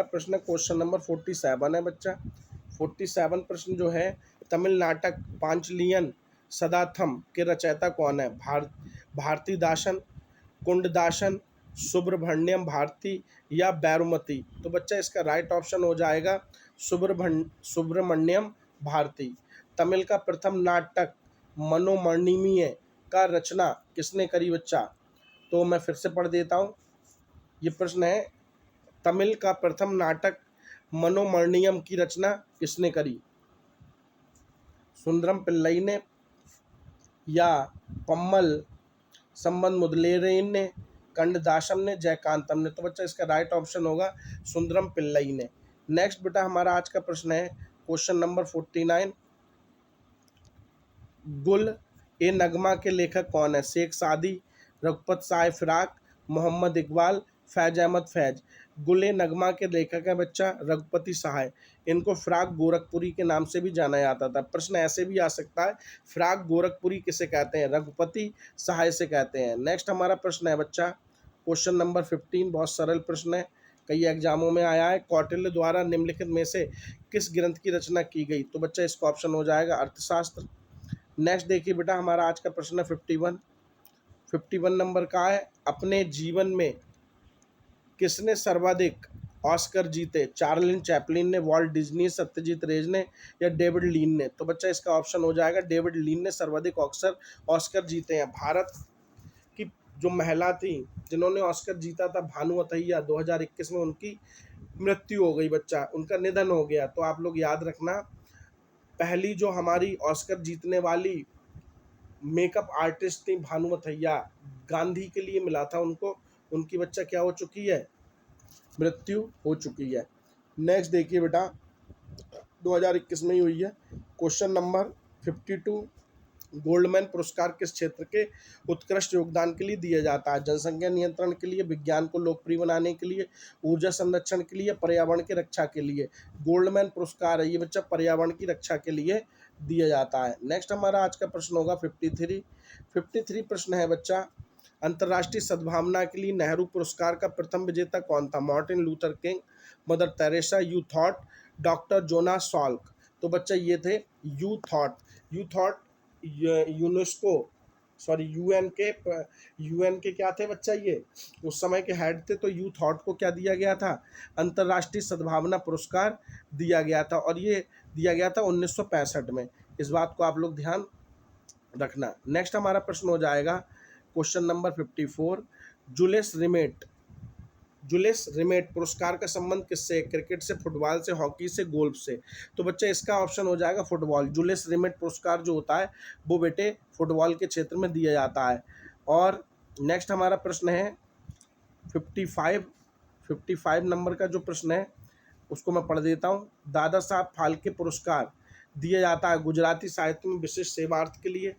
प्रश्न क्वेश्चन नंबर 47 है बच्चा। 47 प्रश्न जो है, तमिल नाटक पांचलियन सदाथम के रचयिता कौन है? भारतीदासन, कुंडदासन, सुब्रमण्यम भारती या बैरुमती। तो बच्चा इसका राइट ऑप्शन हो जाएगा सुब्रमण्यम भारती। तमिल का प्रथम नाटक मनोमणिमय का रचना किसने करी बच्चा? तो मैं फिर से पढ़ देता हूँ, ये प्रश्न है, तमिल का प्रथम नाटक मनोमणियम की रचना किसने करी? सुंदरम पिल्लई ने या पम्मल संबंध मुदलेरेन ने, कंडदासम ने, जयकांतम ने। तो बच्चा इसका राइट ऑप्शन होगा सुंदरम पिल्लई ने। नेक्स्ट बेटा हमारा आज का प्रश्न है क्वेश्चन नंबर 49। गुल ए नगमा के लेखक कौन है? शेख सादी, रघुपत साय फिराक, मोहम्मद इकबाल, फैज अहमद फैज। गुल ए नगमा के लेखक है बच्चा रघुपति सहाय। इनको फिराक गोरखपुरी के नाम से भी जाना जाता था। प्रश्न ऐसे भी आ सकता है, फिराक गोरखपुरी किसे कहते हैं? रघुपति सहाय से कहते हैं। नेक्स्ट हमारा प्रश्न है बच्चा क्वेश्चन नंबर 15, बहुत सरल प्रश्न है, कई एग्जामों में आया है। कौटिल्य द्वारा निम्नलिखित में से किस ग्रंथ की रचना की गई? तो बच्चा इसका ऑप्शन हो जाएगा अर्थशास्त्र। नेक्स्ट देखिए बेटा हमारा आज का प्रश्न है 51 नंबर का है, अपने जीवन में किसने सर्वाधिक ऑस्कर जीते? चार्लिन चैपलिन ने, वॉल्ट डिज्नी, सत्यजीत रे ने या डेविड लीन ने? तो बच्चा इसका ऑप्शन हो जाएगा डेविड लीन ने सर्वाधिक ऑस्कर जीते हैं। भारत की जो महिला थी जिन्होंने ऑस्कर जीता था, भानु अथैया, 2021 में उनकी मृत्यु हो गई बच्चा, उनका निधन हो गया। तो आप लोग याद रखना, पहली जो हमारी ऑस्कर जीतने वाली मेकअप आर्टिस्ट थी भानु अथैया, गांधी के लिए मिला था उनको, उनकी बच्चा क्या हो चुकी है? मृत्यु हो चुकी है। नेक्स्ट देखिए बेटा 2021 में ही हुई है। क्वेश्चन नंबर 52, गोल्डमैन पुरस्कार किस क्षेत्र के उत्कृष्ट योगदान के लिए दिया जाता है? जनसंख्या नियंत्रण के लिए, विज्ञान को लोकप्रिय बनाने के लिए, ऊर्जा संरक्षण के लिए, पर्यावरण की रक्षा के लिए। गोल्डमैन पुरस्कार है ये बच्चा पर्यावरण की रक्षा के लिए दिया जाता है। नेक्स्ट हमारा आज का प्रश्न होगा 53 प्रश्न है बच्चा, अंतर्राष्ट्रीय सद्भावना के लिए नेहरू पुरस्कार का प्रथम विजेता कौन था? Martin Luther King, Mother Teresa, U थॉट, डॉक्टर जोनास सॉल्क। तो बच्चा ये थे यू थॉट यूएन के क्या थे बच्चा, ये उस समय के हेड थे। तो यू थॉट को क्या दिया गया था? अंतर्राष्ट्रीय सद्भावना पुरस्कार दिया गया था, और ये दिया गया था 1965 में। इस बात को आप लोग ध्यान रखना। नेक्स्ट हमारा प्रश्न हो जाएगा क्वेश्चन नंबर 54, जुलिस रिमेट पुरस्कार का संबंध किससे? क्रिकेट से, फुटबॉल से, हॉकी से, गोल्फ से। तो बच्चा इसका ऑप्शन हो जाएगा फुटबॉल। जुलिस रिमेट पुरस्कार जो होता है वो बेटे फुटबॉल के क्षेत्र में दिया जाता है। और नेक्स्ट हमारा प्रश्न है 55 नंबर का जो प्रश्न है उसको मैं पढ़ देता हूँ। दादा साहब फाल्के पुरस्कार दिया जाता है गुजराती साहित्य में विशिष्ट सेवार्थ के लिए,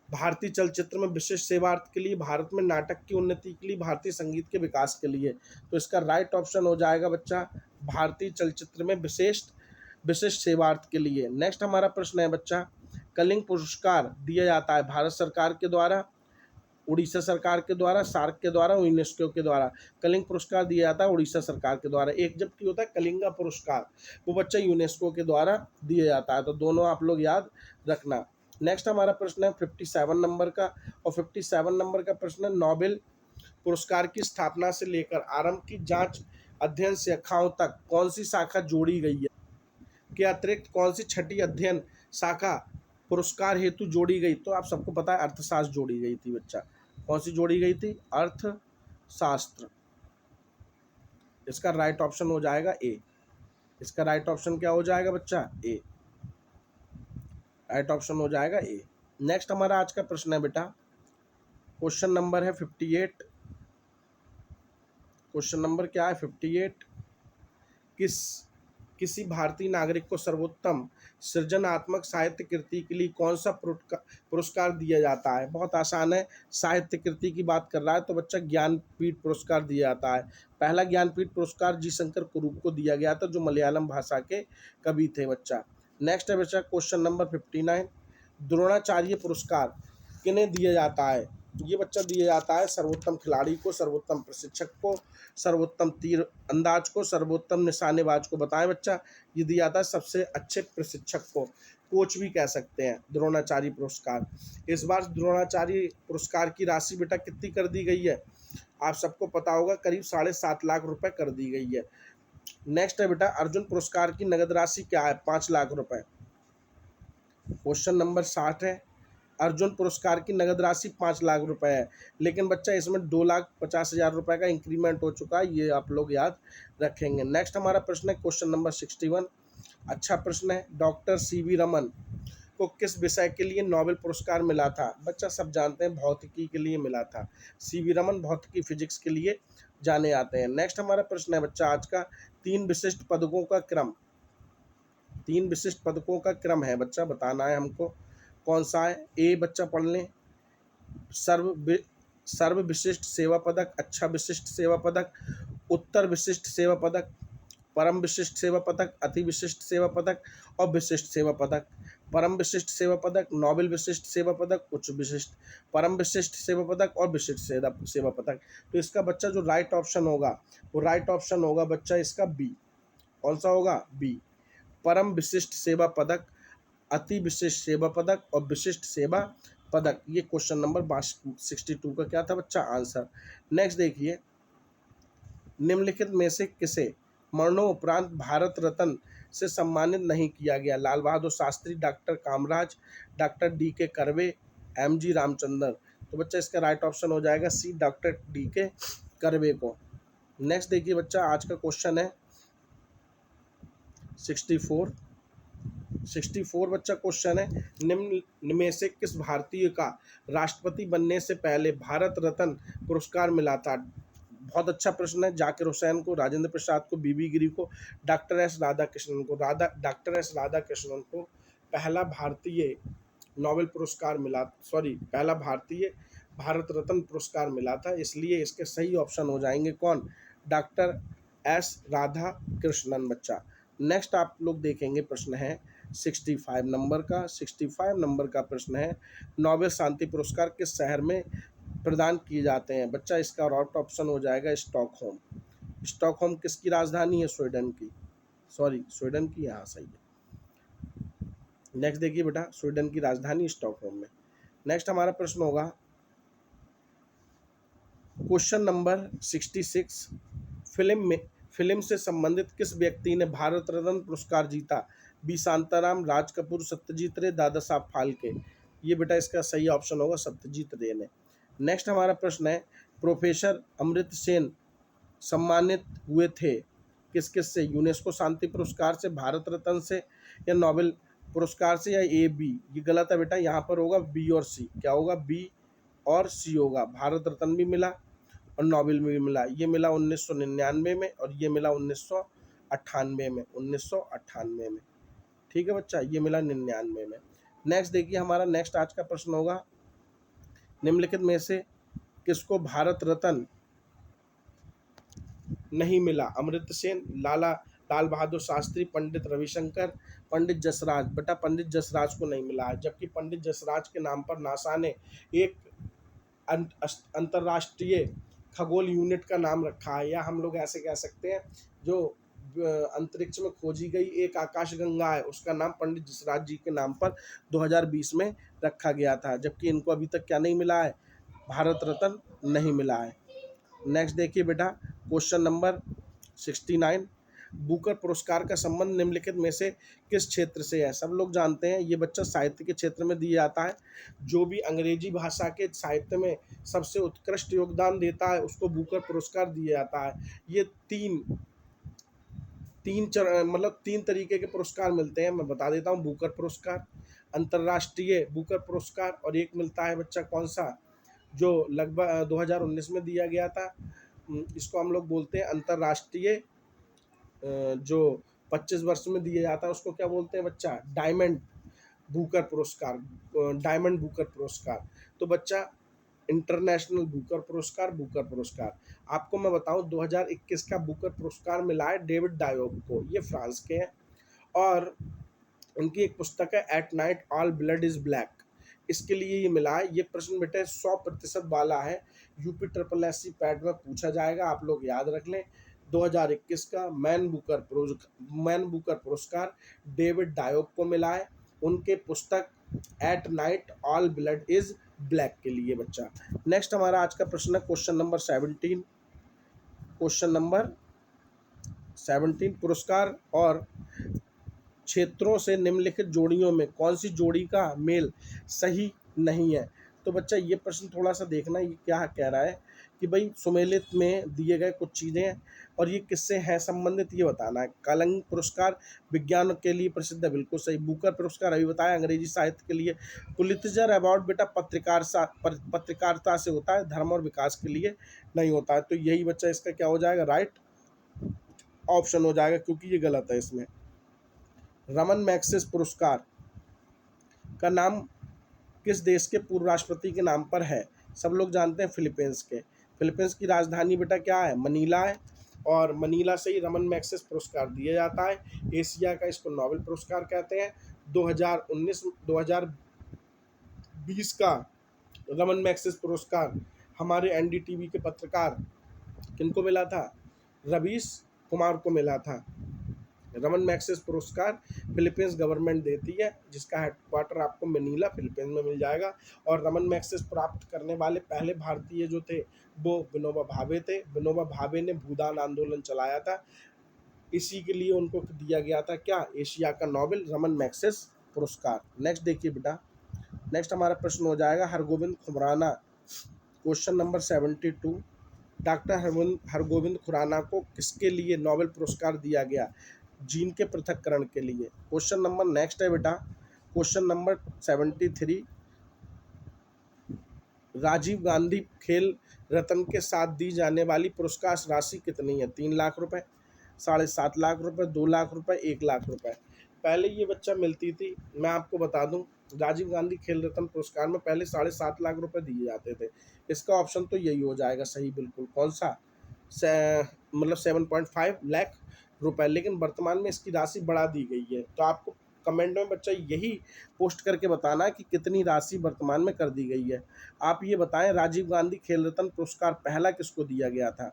भारतीय चलचित्र में विशिष्ट सेवार्थ के लिए, भारत में नाटक की उन्नति के लिए, भारतीय संगीत के विकास के लिए। तो इसका राइट ऑप्शन हो जाएगा बच्चा भारतीय चलचित्र में विशिष्ट सेवार्थ के लिए। नेक्स्ट हमारा प्रश्न है बच्चा, कलिंग पुरस्कार दिया जाता है भारत सरकार के द्वारा, उड़ीसा सरकार के द्वारा, सार्क के द्वारा, यूनेस्को के द्वारा। कलिंग पुरस्कार दिया जाता है उड़ीसा सरकार के द्वारा। एक जबकि होता है कलिंगा पुरस्कार, वो बच्चा यूनेस्को के द्वारा दिया जाता है। तो दोनों आप लोग याद रखना। नेक्स्ट हमारा प्रश्न है 57 नंबर का, और 57 नंबर का प्रश्न है नोबेल पुरस्कार की स्थापना से लेकर आरंभ की जांच अध्ययन शाखाओं तक कौन सी शाखा जोड़ी गई है, के अतिरिक्त कौन सी छठी अध्ययन शाखा पुरस्कार हेतु जोड़ी गई? तो आप सबको पता है अर्थशास्त्र जोड़ी गई थी बच्चा। कौन सी जोड़ी गई थी? अर्थशास्त्र। इसका राइट ऑप्शन हो जाएगा ए। इसका राइट ऑप्शन क्या हो जाएगा बच्चा? ए। राइट ऑप्शन हो जाएगा ए। नेक्स्ट हमारा आज का प्रश्न है बेटा, क्वेश्चन नंबर है 58। क्वेश्चन नंबर क्या है? 58। किस किसी भारतीय नागरिक को सर्वोत्तम सृजनात्मक साहित्य कृति के लिए कौन सा पुरस्कार दिया जाता है? बहुत आसान है, साहित्य कृति की बात कर रहा है तो बच्चा ज्ञानपीठ पुरस्कार दिया जाता है। पहला ज्ञानपीठ पुरस्कार जी शंकर कुरूप को दिया गया था, जो मलयालम भाषा के कवि थे बच्चा। नेक्स्ट है बच्चा क्वेश्चन नंबर 59। द्रोणाचार्य पुरस्कार किन्हें दिया जाता है? ये बच्चा दिया जाता है सर्वोत्तम खिलाड़ी को, सर्वोत्तम प्रशिक्षक को, सर्वोत्तम तीर अंदाज को, सर्वोत्तम निशानेबाज को। बताएं बच्चा, ये दिया जाता है सबसे अच्छे प्रशिक्षक को, कोच भी कह सकते हैं द्रोणाचार्य पुरस्कार। इस बार द्रोणाचार्य पुरस्कार की राशि बेटा कितनी कर दी गई है? आप सबको पता होगा, करीब 7.5 लाख रुपए कर दी गई है। नेक्स्ट है बेटा अर्जुन पुरस्कार की नगद राशि क्या है? 5 लाख रुपए। क्वेश्चन नंबर 60 है, अर्जुन पुरस्कार की नगद राशि 5 लाख रुपए है, लेकिन बच्चा इसमें 2,50,000 रुपए का इंक्रीमेंट हो चुका है, ये आप लोग याद रखेंगे। नेक्स्ट हमारा प्रश्न है क्वेश्चन नंबर 61। अच्छा प्रश्न है, डॉक्टर सीवी रमन को किस विषय के लिए नोबेल पुरस्कार मिला था? बच्चा सब जानते हैं, भौतिकी के लिए मिला था। सीवी रमन भौतिकी फिजिक्स के लिए जाने जाते हैं। नेक्स्ट हमारा प्रश्न है बच्चा आज का, 3 विशिष्ट पदकों का क्रम। 3 विशिष्ट पदकों का क्रम है बच्चा, बताना है हमको कौन सा है। ए बच्चा पढ़ लें, सर्व विशिष्ट सेवा पदक, अच्छा विशिष्ट सेवा पदक, उत्तर विशिष्ट सेवा पदक, परम विशिष्ट सेवा पदक, अति विशिष्ट सेवा पदक और विशिष्ट सेवा पदक। परम विशिष्ट सेवा पदक, नोबेल विशिष्ट सेवा पदक, उच्च विशिष्ट, परम विशिष्ट सेवा पदक और विशिष्ट सेवा पदक। तो इसका बच्चा जो राइट ऑप्शन होगा, वो राइट ऑप्शन होगा बच्चा इसका बी। कौन सा होगा? बी। परम विशिष्ट सेवा पदक, अति विशिष्ट सेवा पदक और विशिष्ट सेवा पदक। ये क्वेश्चन नंबर 62 का क्या था बच्चा? आंसर। नेक्स्ट देखिए, निम्नलिखित में से किसे मरणोपरांत भारत रत्न से सम्मानित नहीं किया गया? Lal Bahadur Shastri, doctor Kamaraj, doctor DK. कर्वे, एम.जी. रामचंद्रन। तो बच्चा इसका राइट ऑप्शन हो जाएगा सी, डॉक्टर डी.के. कर्वे को। नेक्स्ट देखिए बच्चा, आज का क्वेश्चन है 64 बच्चा क्वेश्चन है, निम्न में से किस भारतीय का राष्ट्रपति बनने से पहले भारत रत्न पुरस्कार मिला था? बहुत अच्छा प्रश्न है। जाकिर हुसैन को, राजेंद्र प्रसाद को, बीबी गिरी को, डॉक्टर एस राधाकृष्णन को। डॉक्टर एस राधाकृष्णन को पहला भारतीय नोबेल पुरस्कार मिला, सॉरी पहला भारतीय भारत रत्न पुरस्कार मिला था, इसलिए इसके सही ऑप्शन हो जाएंगे कौन? डॉक्टर एस राधाकृष्णन बच्चा। नेक्स्ट आप लोग देखेंगे प्रश्न है 65 नंबर का। 65 नंबर का प्रश्न है, नोबेल शांति पुरस्कार किस शहर में प्रदान किए जाते हैं? बच्चा इसका राइट ऑप्शन हो जाएगा स्टॉकहोम। स्टॉकहोम किसकी राजधानी है? स्वीडन की, सॉरी स्वीडन की, यहाँ सही है। नेक्स्ट देखिए बेटा, स्वीडन की राजधानी स्टॉकहोम में। नेक्स्ट हमारा प्रश्न होगा क्वेश्चन नंबर 66। फिल्म से संबंधित किस व्यक्ति ने भारत रत्न पुरस्कार जीता? बी शांताराम, राज कपूर, सत्यजीत रे, दादा साहब फाल्के। ये बेटा इसका सही ऑप्शन होगा सत्यजीत रे ने। नेक्स्ट हमारा प्रश्न है, प्रोफेसर अमृत सेन सम्मानित हुए थे किस किस से? यूनेस्को शांति पुरस्कार से, भारत रत्न से या नोबेल पुरस्कार से, या ए बी? ये गलत है बेटा, यहाँ पर होगा बी और सी। क्या होगा? बी और सी होगा। भारत रत्न भी मिला और नोबेल भी मिला। ये मिला 1999 में और ये मिला 1998 में। 1998 में, ठीक है बच्चा, ये मिला 99 में। नेक्स्ट देखिए, हमारा नेक्स्ट आज का प्रश्न होगा, निम्नलिखित में से किसको भारत रत्न नहीं मिला? अमृत सेन, लाल बहादुर शास्त्री, पंडित रविशंकर, पंडित जसराज। बेटा पंडित जसराज को नहीं मिला है, जबकि पंडित जसराज के नाम पर नासा ने एक अंतर्राष्ट्रीय खगोल यूनिट का नाम रखा है, या हम लोग ऐसे कह सकते हैं जो अंतरिक्ष में खोजी गई एक आकाशगंगा है, उसका नाम पंडित जसराज जी के नाम पर 2020 में रखा गया था, जबकि इनको अभी तक क्या नहीं मिला है, भारत रत्न नहीं मिला है। नेक्स्ट देखिए बेटा, क्वेश्चन नंबर 69, बुकर पुरस्कार का संबंध निम्नलिखित में से किस क्षेत्र से है? सब लोग जानते हैं ये बच्चा साहित्य के क्षेत्र में दिया जाता है। जो भी अंग्रेजी भाषा के साहित्य में सबसे उत्कृष्ट योगदान देता है उसको बुकर पुरस्कार दिया जाता है। ये तीन मतलब तीन तरीके के पुरस्कार मिलते हैं, मैं बता देता हूँ। बुकर पुरस्कार, अंतर्राष्ट्रीय बुकर पुरस्कार, और एक मिलता है बच्चा कौन सा, जो लगभग 2019 में दिया गया था। इसको हम लोग बोलते हैं अंतर्राष्ट्रीय, जो 25 वर्ष में दिया जाता है उसको क्या बोलते हैं बच्चा, डायमंड बुकर पुरस्कार, डायमंड बुकर पुरस्कार। तो बच्चा इंटरनेशनल बुकर पुरस्कार आपको मैं बताऊं 2021 का बुकर पुरस्कार मिला है डेविड डायोग को, ये फ्रांस के हैं, और उनकी एक पुस्तक है at night all blood is black, इसके लिए ये मिला है। ये प्रश्न बेटे 100% वाला है, UP triple S C PET में पूछा जाएगा, आप लोग याद रख लें। 2021 का मैन बुकर पुरस्कार डेविड डायोग को मिला है, उनके पुस्तक at night all blood is black के लिए बच्चा। नेक्स्ट हमारा आज का प्रश्न है क्वेश्चन नंबर 17। क्वेश्चन नंबर 17, पुरस्कार और क्षेत्रों से निम्नलिखित जोड़ियों में कौन सी जोड़ी का मेल सही नहीं है? तो बच्चा ये प्रश्न थोड़ा सा देखना, ये क्या कह रहा है कि भाई सुमेलित में दिए गए कुछ चीज़ें हैं और ये किससे हैं संबंधित, ये बताना है। कलंग पुरस्कार विज्ञान के लिए प्रसिद्ध है, बिल्कुल सही। बुकर पुरस्कार अभी बताया अंग्रेजी साहित्य के लिए। पुलित्जर अवार्ड बेटा पत्रकारिता से होता है, धर्म और विकास के लिए नहीं होता है। तो यही बच्चा इसका क्या हो जाएगा, राइट ऑप्शन हो जाएगा, क्योंकि ये गलत है इसमें। रमन मैग्सेसे पुरस्कार का नाम किस देश के पूर्व राष्ट्रपति के नाम पर है? सब लोग जानते हैं फिलीपींस के। फिलीपींस की राजधानी बेटा क्या है, मनीला है, और मनीला से ही रमन मैग्सेसे पुरस्कार दिया जाता है। एशिया का इसको नोबेल पुरस्कार कहते हैं। 2019-2020 का रमन मैग्सेसे पुरस्कार हमारे एनडीटीवी के पत्रकार किनको मिला था, रवीश कुमार को मिला था। रमन मैग्सेसे पुरस्कार फिलीपींस गवर्नमेंट देती है, जिसका हेडक्वार्टर आपको मनीला फिलीपींस में मिल जाएगा। और रमन मैग्सेसे प्राप्त करने वाले पहले भारतीय जो थे वो विनोबा भावे थे। विनोबा भावे ने भूदान आंदोलन चलाया था, इसी के लिए उनको दिया गया था क्या, एशिया का नोबेल रमन मैग्सेसे पुरस्कार। नेक्स्ट देखिए बेटा, नेक्स्ट हमारा प्रश्न हो जाएगा Hargobind Khorana. Question number 72, doctor Hargobind Khorana को किसके लिए नोबेल पुरस्कार दिया गया? जीन के पृथक्करण के लिए। क्वेश्चन नंबर नेक्स्ट है बेटा, क्वेश्चन नंबर 73, राजीव गांधी खेल रत्न के साथ दी जाने वाली पुरस्कार राशि कितनी है? 3 लाख रुपए, 7.5 लाख रुपए, 2 लाख रुपए, 1 लाख रुपए। पहले ये बच्चा मिलती थी, मैं आपको बता दूं, राजीव गांधी खेल रत्न पुरस्कार में पहले 7.5 लाख रुपए दिए जाते थे। इसका ऑप्शन तो यही हो जाएगा सही, बिल्कुल। कौन सा, मतलब 7.5 लाख रुपए। लेकिन वर्तमान में इसकी राशि बढ़ा दी गई है। तो आपको कमेंट में बच्चा यही पोस्ट करके बताना है कि कितनी राशि वर्तमान में कर दी गई है। आप ये बताएं, राजीव गांधी खेल रत्न पुरस्कार पहला किसको दिया गया था?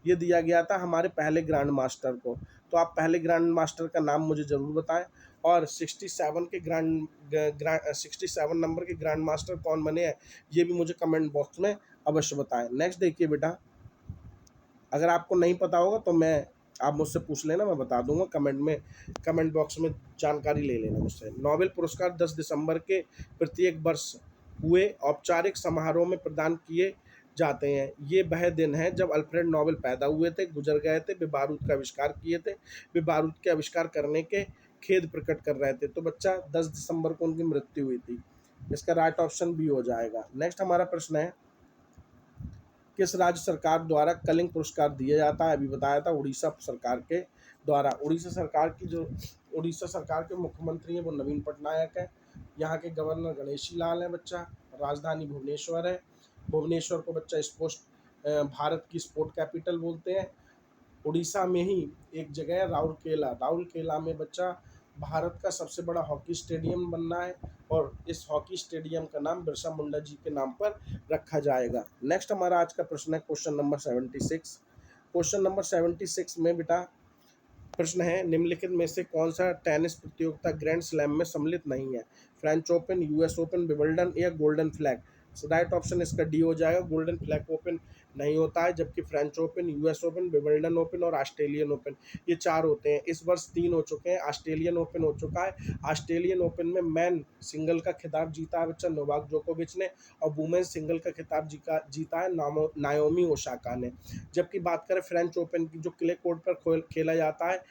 ये दिया गया था हमारे पहले ग्रैंड मास्टर को। तो आप पहले ग्रैंड मास्टर का नाम मुझे ज़रूर बताएं, और 67 नंबर के ग्रैंड मास्टर कौन बने हैं ये भी मुझे कमेंट बॉक्स में अवश्य बताएं। नेक्स्ट देखिए बेटा, अगर आपको नहीं पता होगा तो आप मुझसे पूछ लेना, मैं बता दूंगा कमेंट बॉक्स में जानकारी ले लेना मुझसे। नोबेल पुरस्कार 10 दिसंबर के प्रत्येक वर्ष हुए औपचारिक समारोह में प्रदान किए जाते हैं। ये वह दिन है जब अल्फ्रेड नोबेल पैदा हुए थे, गुजर गए थे, वे बारूद का आविष्कार किए थे, वे बारूद के आविष्कार करने के खेद प्रकट कर रहे थे। तो बच्चा 10 दिसंबर को उनकी मृत्यु हुई थी, इसका राइट ऑप्शन भी हो जाएगा। नेक्स्ट हमारा प्रश्न है, किस राज्य सरकार द्वारा कलिंग पुरस्कार दिया जाता है? अभी बताया था उड़ीसा सरकार के द्वारा। उड़ीसा सरकार के मुख्यमंत्री हैं वो नवीन पटनायक है। यहाँ के गवर्नर गणेशी लाल हैं बच्चा। राजधानी भुवनेश्वर है। भुवनेश्वर को बच्चा भारत की स्पोर्ट कैपिटल बोलते हैं। उड़ीसा में ही एक जगह है राउरकेला में बच्चा भारत का सबसे बड़ा हॉकी स्टेडियम बनना है, और इस हॉकी स्टेडियम का नाम बिरसा मुंडा जी के नाम पर रखा जाएगा। नेक्स्ट हमारा आज का प्रश्न है क्वेश्चन नंबर 76। क्वेश्चन नंबर 76 में बेटा प्रश्न है, निम्नलिखित में से कौन सा टेनिस प्रतियोगिता ग्रैंड स्लैम में सम्मिलित नहीं है? French open, US open, Wimbledon या गोल्डन फ्लैग? राइट ऑप्शन इसका डी हो जाएगा। गोल्डन फ्लैग ओपन नहीं होता है, जबकि French open, US open, Wimbledon open और ऑस्ट्रेलियन ओपन ये 4 होते हैं। इस वर्ष 3 हो चुके हैं। ऑस्ट्रेलियन ओपन हो चुका है। ऑस्ट्रेलियन ओपन में मैन सिंगल का खिताब जीता है बच्चा नोवाक जोकोविच ने, और वुमेन सिंगल का खिताब जीता है नाओमी ओसाका ने। जबकि बात करें फ्रेंच ओपन की, जो क्ले कोर्ट पर खेला जाता है,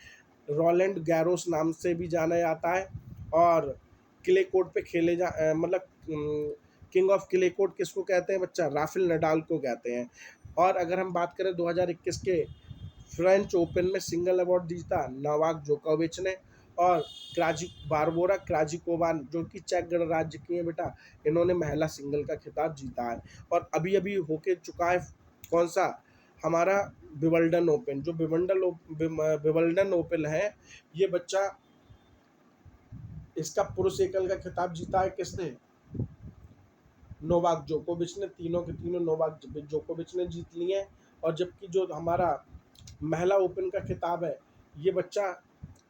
रोलैंड गैरोस नाम से भी जाना जाता है, और क्ले कोर्ट पे मतलब किंग ऑफ क्ले कोर्ट किसको कहते हैं बच्चा? राफेल नडाल को कहते हैं। और अगर हम बात करें 2021 के फ्रेंच ओपन में सिंगल अवार्ड जीता नोवाक जोकोविच ने, और बारबोरा क्राजिकोवा जो कि चेक गणराज्य की है बेटा, इन्होंने महिला सिंगल का खिताब जीता है। और अभी अभी होके चुका है कौन सा? हमारा विंबलडन ओपन। जो विंबलडन ओपन है, ये बच्चा इसका पुरुष एकल का खिताब जीता है किसने? नोवाक जोकोविच ने। तीनों के तीनों नोवाक जोकोविच ने जीत लिए हैं। और जबकि जो हमारा महिला ओपन का खिताब है, ये बच्चा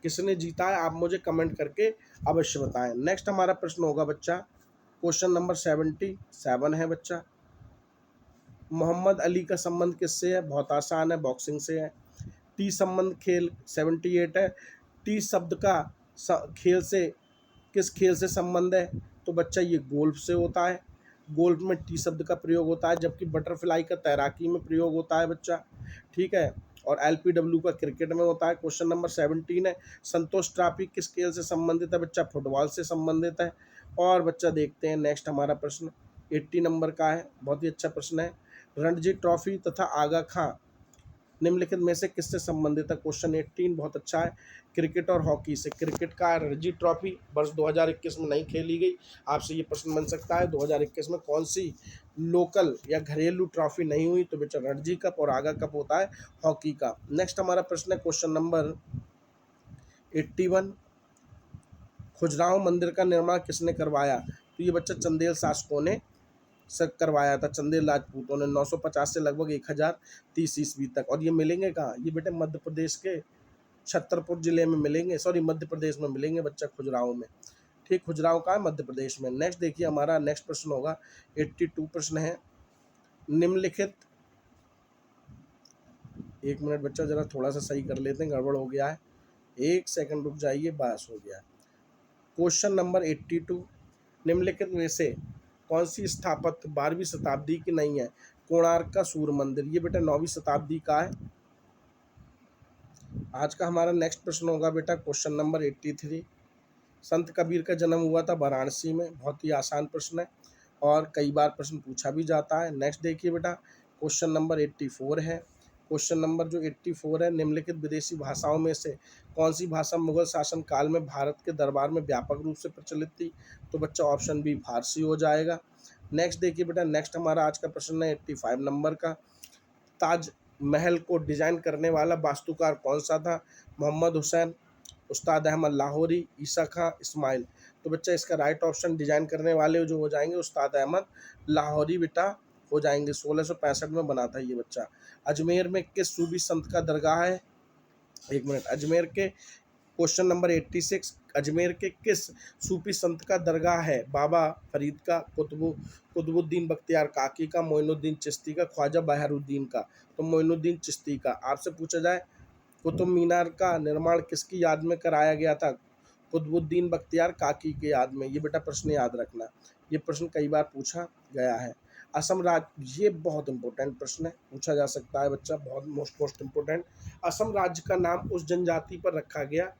किसने जीता है? आप मुझे कमेंट करके अवश्य बताएं। नेक्स्ट हमारा प्रश्न होगा बच्चा, क्वेश्चन नंबर 77 है बच्चा। मोहम्मद अली का संबंध किससे है? बहुत आसान है, बॉक्सिंग से है। टी संबंध खेल 78 है। टी शब्द का खेल से किस खेल से संबंध है? तो बच्चा ये गोल्फ से होता है। गोल्फ में टी शब्द का प्रयोग होता है, जबकि बटरफ्लाई का तैराकी में प्रयोग होता है बच्चा। ठीक है। और एलपीडब्ल्यू का क्रिकेट में होता है। क्वेश्चन नंबर 17 है, संतोष ट्रॉफी किस खेल से संबंधित है? बच्चा फुटबॉल से संबंधित है। और बच्चा देखते हैं नेक्स्ट हमारा प्रश्न 80 नंबर का है, बहुत ही अच्छा प्रश्न है। रणजी ट्रॉफी तथा आगा खां निम्नलिखित में से किससे संबंधित है? क्वेश्चन 18 बहुत अच्छा है, क्रिकेट और हॉकी से। क्रिकेट का रणजी ट्रॉफी वर्ष 2021 में नहीं खेली गई। आपसे ये प्रश्न बन सकता है 2021 में कौन सी लोकल या घरेलू ट्रॉफी नहीं हुई? तो बेटा रणजी कप और आगा कप होता है हॉकी का। नेक्स्ट हमारा प्रश्न है क्वेश्चन नंबर 81, खजुराहो मंदिर का निर्माण किसने करवाया? तो ये बच्चा चंदेल शासकों ने करवाया था, चंदेल राजपूतों ने 950 से लगभग 1030 ईस्वी तक। और ये मिलेंगे कहाँ? ये बेटे मध्य प्रदेश के छतरपुर जिले में मिलेंगे, सॉरी मध्य प्रदेश में मिलेंगे बच्चा, खजुराहो में। ठीक, खजुराहो का है मध्य प्रदेश में। नेक्स्ट देखिए हमारा नेक्स्ट प्रश्न होगा 82 प्रश्न है, निम्नलिखित, एक मिनट बच्चा जरा थोड़ा सा सही कर लेते हैं, गड़बड़ हो गया है, एक सेकंड रुक जाइए, बस हो गया। क्वेश्चन नंबर 82, निम्नलिखित में से कौन सी स्थापत्य 12वीं शताब्दी की नहीं है? कोणार्क का सूर्य मंदिर, ये बेटा 9वीं शताब्दी का है। आज का हमारा नेक्स्ट प्रश्न होगा बेटा क्वेश्चन नंबर 83, संत कबीर का जन्म हुआ था वाराणसी में। बहुत ही आसान प्रश्न है और कई बार प्रश्न पूछा भी जाता है। नेक्स्ट देखिए बेटा क्वेश्चन नंबर 84 है। क्वेश्चन नंबर जो 84 है, निम्नलिखित विदेशी भाषाओं में से कौन सी भाषा मुगल शासन काल में भारत के दरबार में व्यापक रूप से प्रचलित थी? तो बच्चा ऑप्शन बी फारसी हो जाएगा। नेक्स्ट देखिए बेटा, नेक्स्ट हमारा आज का प्रश्न है 85 नंबर का, ताज महल को डिजाइन करने वाला वास्तुकार कौन सा था? मोहम्मद हुसैन, उस्ताद अहमद लाहौरी, ईसा खां, इस्माइल। तो बच्चा इसका राइट ऑप्शन डिजाइन करने वाले जो हो जाएंगे उस्ताद अहमद लाहौरी बेटा हो जाएंगे। 1665 में बना था ये बच्चा। अजमेर में किस सूफी संत का दरगाह है? एक मिनट, अजमेर के क्वेश्चन नंबर 86, अजमेर के किस सूफी संत का दरगाह है? बाबा फरीद का, कुतुबुद्दीन बख्तियार काकी का, मोइनुद्दीन चिश्ती का, ख्वाजा बहरुद्दीन का। तो मोइनुद्दीन चिश्ती का। आपसे पूछा जाए कुतुब मीनार का निर्माण किसकी याद में कराया गया था? कुतुबुद्दीन बख्तियार काकी की याद में। ये बेटा प्रश्न याद रखना, ये प्रश्न कई बार पूछा गया है। असम राज्य, ये बहुत इंपॉर्टेंट प्रश्न है, पूछा जा सकता है बच्चा, बहुत मोस्ट इंपॉर्टेंट। असम राज्य का नाम उस जनजाति पर रखा गया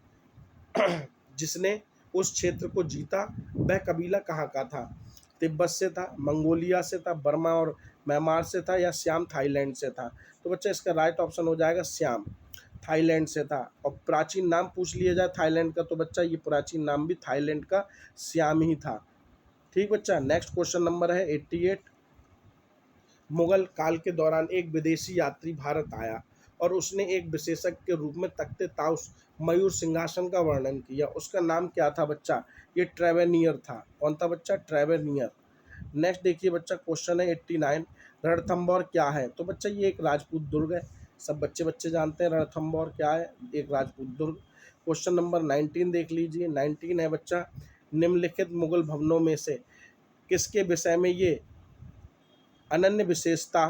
जिसने उस क्षेत्र को जीता, वह कबीला कहाँ का था? तिब्बत से था, मंगोलिया से था, बर्मा और म्यांमार से था, या श्याम थाईलैंड से था? तो बच्चा इसका राइट ऑप्शन हो जाएगा श्याम, थाईलैंड से था। और प्राचीन नाम पूछ लिया जाए थाईलैंड का, तो बच्चा ये प्राचीन नाम भी थाईलैंड का श्याम ही था। ठीक बच्चा। नेक्स्ट क्वेश्चन नंबर है 88, मुगल काल के दौरान एक विदेशी यात्री भारत आया और उसने एक विशेषज्ञ के रूप में तख्ते ताउस मयूर सिंहासन का वर्णन किया, उसका नाम क्या था बच्चा? ये ट्रेवेनियर था। कौन था बच्चा? ट्रेवेनियर। नेक्स्ट देखिए बच्चा क्वेश्चन है 89, रणथंभौर क्या है? तो बच्चा ये एक राजपूत दुर्ग है। सब बच्चे बच्चे जानते हैं रणथंभौर क्या है, एक राजपूत दुर्ग। क्वेश्चन नंबर 19 देख लीजिए। 19 है बच्चा, निम्नलिखित मुगल भवनों में से किसके विषय में ये अनन्य विशेषता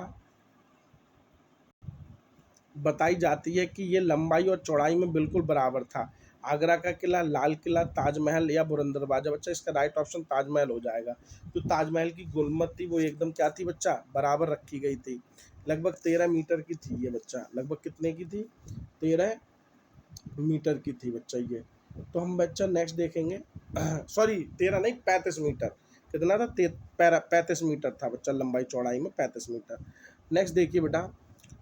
बताई जाती है कि ये लंबाई और चौड़ाई में बिल्कुल बराबर था? आगरा का किला, लाल किला, ताजमहल या बुलंद दरवाजा? बच्चा इसका राइट ऑप्शन ताजमहल हो जाएगा। जो ताजमहल की गुल्मत थी वो एकदम क्या थी बच्चा, बराबर रखी गई थी। लगभग 13 मीटर की थी ये बच्चा, लगभग कितने की थी, 13 मीटर की थी बच्चा ये। तो हम बच्चा नेक्स्ट देखेंगे सॉरी 13 नहीं 35 मीटर, कितना था 35 मीटर था बच्चा, लंबाई चौड़ाई में 35 मीटर। नेक्स्ट देखिए बेटा,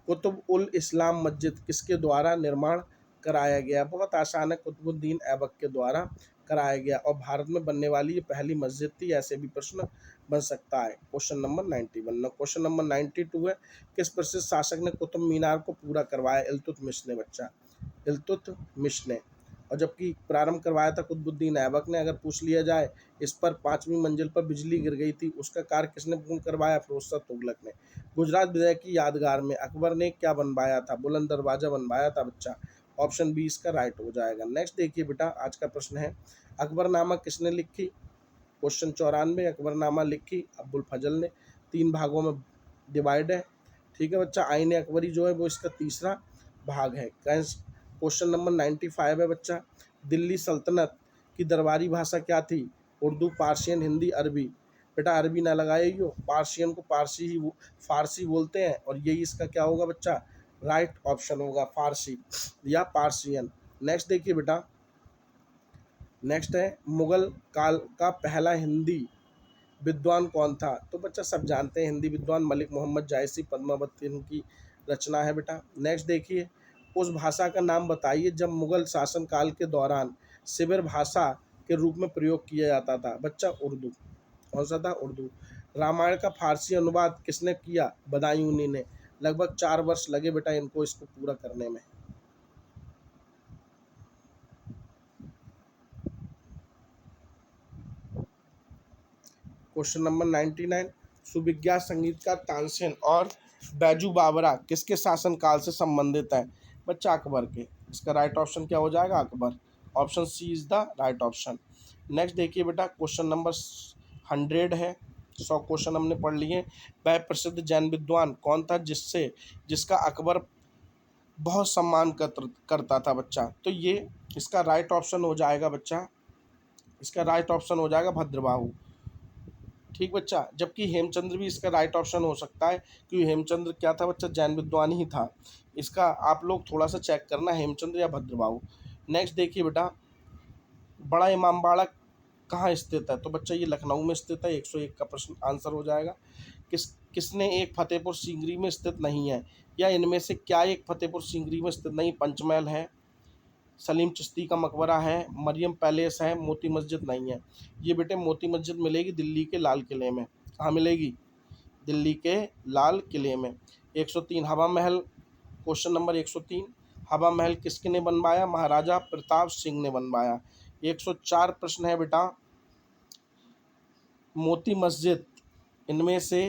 कुतुब उल इस्लाम मस्जिद किसके द्वारा निर्माण कराया गया? बहुत आसान है, कुतुबुद्दीन ऐबक के द्वारा कराया गया और भारत में बनने वाली ये पहली मस्जिद थी, ऐसे भी प्रश्न बन सकता है। Question number 91। क्वेश्चन नंबर 92 है, किस प्रसिद्ध शासक ने कुतुब मीनार को पूरा करवाया? इल्तुतमिश ने बच्चा, इल्तुतमिश ने। और जबकि प्रारंभ करवाया था कुतुबुद्दीन ऐबक ने। अगर पूछ लिया जाए इस पर 5वीं मंजिल पर बिजली गिर गई थी, उसका कार्य किसने पूर्ण करवाया? फिरोजशाह तुगलक ने। गुजरात विजय की यादगार में अकबर ने क्या बनवाया था? बुलंद दरवाजा बनवाया था बच्चा। ऑप्शन बी इसका राइट हो जाएगा। नेक्स्ट देखिए बेटा, आज का प्रश्न है, अकबरनामा किसने लिखी? क्वेश्चन 94, अकबरनामा लिखी अब्बुल फजल ने। 3 भागों में डिवाइड है, ठीक है बच्चा। आईने अकबरी जो है वो इसका तीसरा भाग है। क्वेश्चन नंबर 95 है बच्चा, दिल्ली सल्तनत की दरबारी भाषा क्या थी? उर्दू, पार्शियन, हिंदी, अरबी? बेटा अरबी ना लगाइए, पार्शियन को फारसी बोलते हैं और यही इसका क्या होगा बच्चा, राइट ऑप्शन होगा, फारसी या पार्शियन। नेक्स्ट देखिए बेटा, नेक्स्ट है, मुगल काल का पहला हिंदी विद्वान कौन था? तो बच्चा सब जानते हैं, हिंदी विद्वान मलिक मोहम्मद जायसी, पद्मावत इनकी रचना है बेटा। नेक्स्ट देखिए, उस भाषा का नाम बताइए जब मुगल शासनकाल के दौरान शिविर भाषा के रूप में प्रयोग किया जाता था? बच्चा उर्दू। कौन सा था? उर्दू। रामायण का फारसी अनुवाद किसने किया? बदायूंनी ने। लगभग 4 वर्ष लगे बेटा इनको इसको पूरा करने में। क्वेश्चन नंबर 99, सुविज्ञा संगीत का तानसेन और बैजू बावरा किसके शासनकाल से संबंधित है? बच्चा अकबर के। इसका राइट ऑप्शन क्या हो जाएगा? Akbar. Option C is the right option. Next देखिए बेटा, क्वेश्चन नंबर 100 है, 100 क्वेश्चन हमने पढ़ लिए। वह प्रसिद्ध जैन विद्वान कौन था जिसका अकबर बहुत सम्मान करता था बच्चा? तो ये इसका राइट ऑप्शन हो जाएगा बच्चा, इसका राइट ऑप्शन हो जाएगा भद्रबाहु। ठीक बच्चा, जबकि हेमचंद्र भी इसका राइट ऑप्शन हो सकता है, क्योंकि हेमचंद्र क्या था बच्चा, जैन विद्वान ही था। इसका आप लोग थोड़ा सा चेक करना, हेमचंद्र या भद्रबाहु। नेक्स्ट देखिए बेटा, बड़ा इमामबाड़ा कहाँ स्थित है? तो बच्चा ये लखनऊ में स्थित है। 101 का प्रश्न आंसर हो जाएगा। किसने एक फतेहपुर सीकरी में स्थित नहीं है? या इनमें से क्या एक फतेहपुर सीकरी में स्थित नहीं? पंचमहल है, सलीम चिश्ती का मकबरा है, मरियम पैलेस है, मोती मस्जिद नहीं है। ये बेटे मोती मस्जिद मिलेगी दिल्ली के लाल किले में। कहाँ मिलेगी? दिल्ली के लाल किले में। 103 हवा महल, क्वेश्चन नंबर 103, हवा महल किसने बनवाया? महाराजा प्रताप सिंह ने बनवाया। 104 प्रश्न है बेटा, मोती मस्जिद इनमें से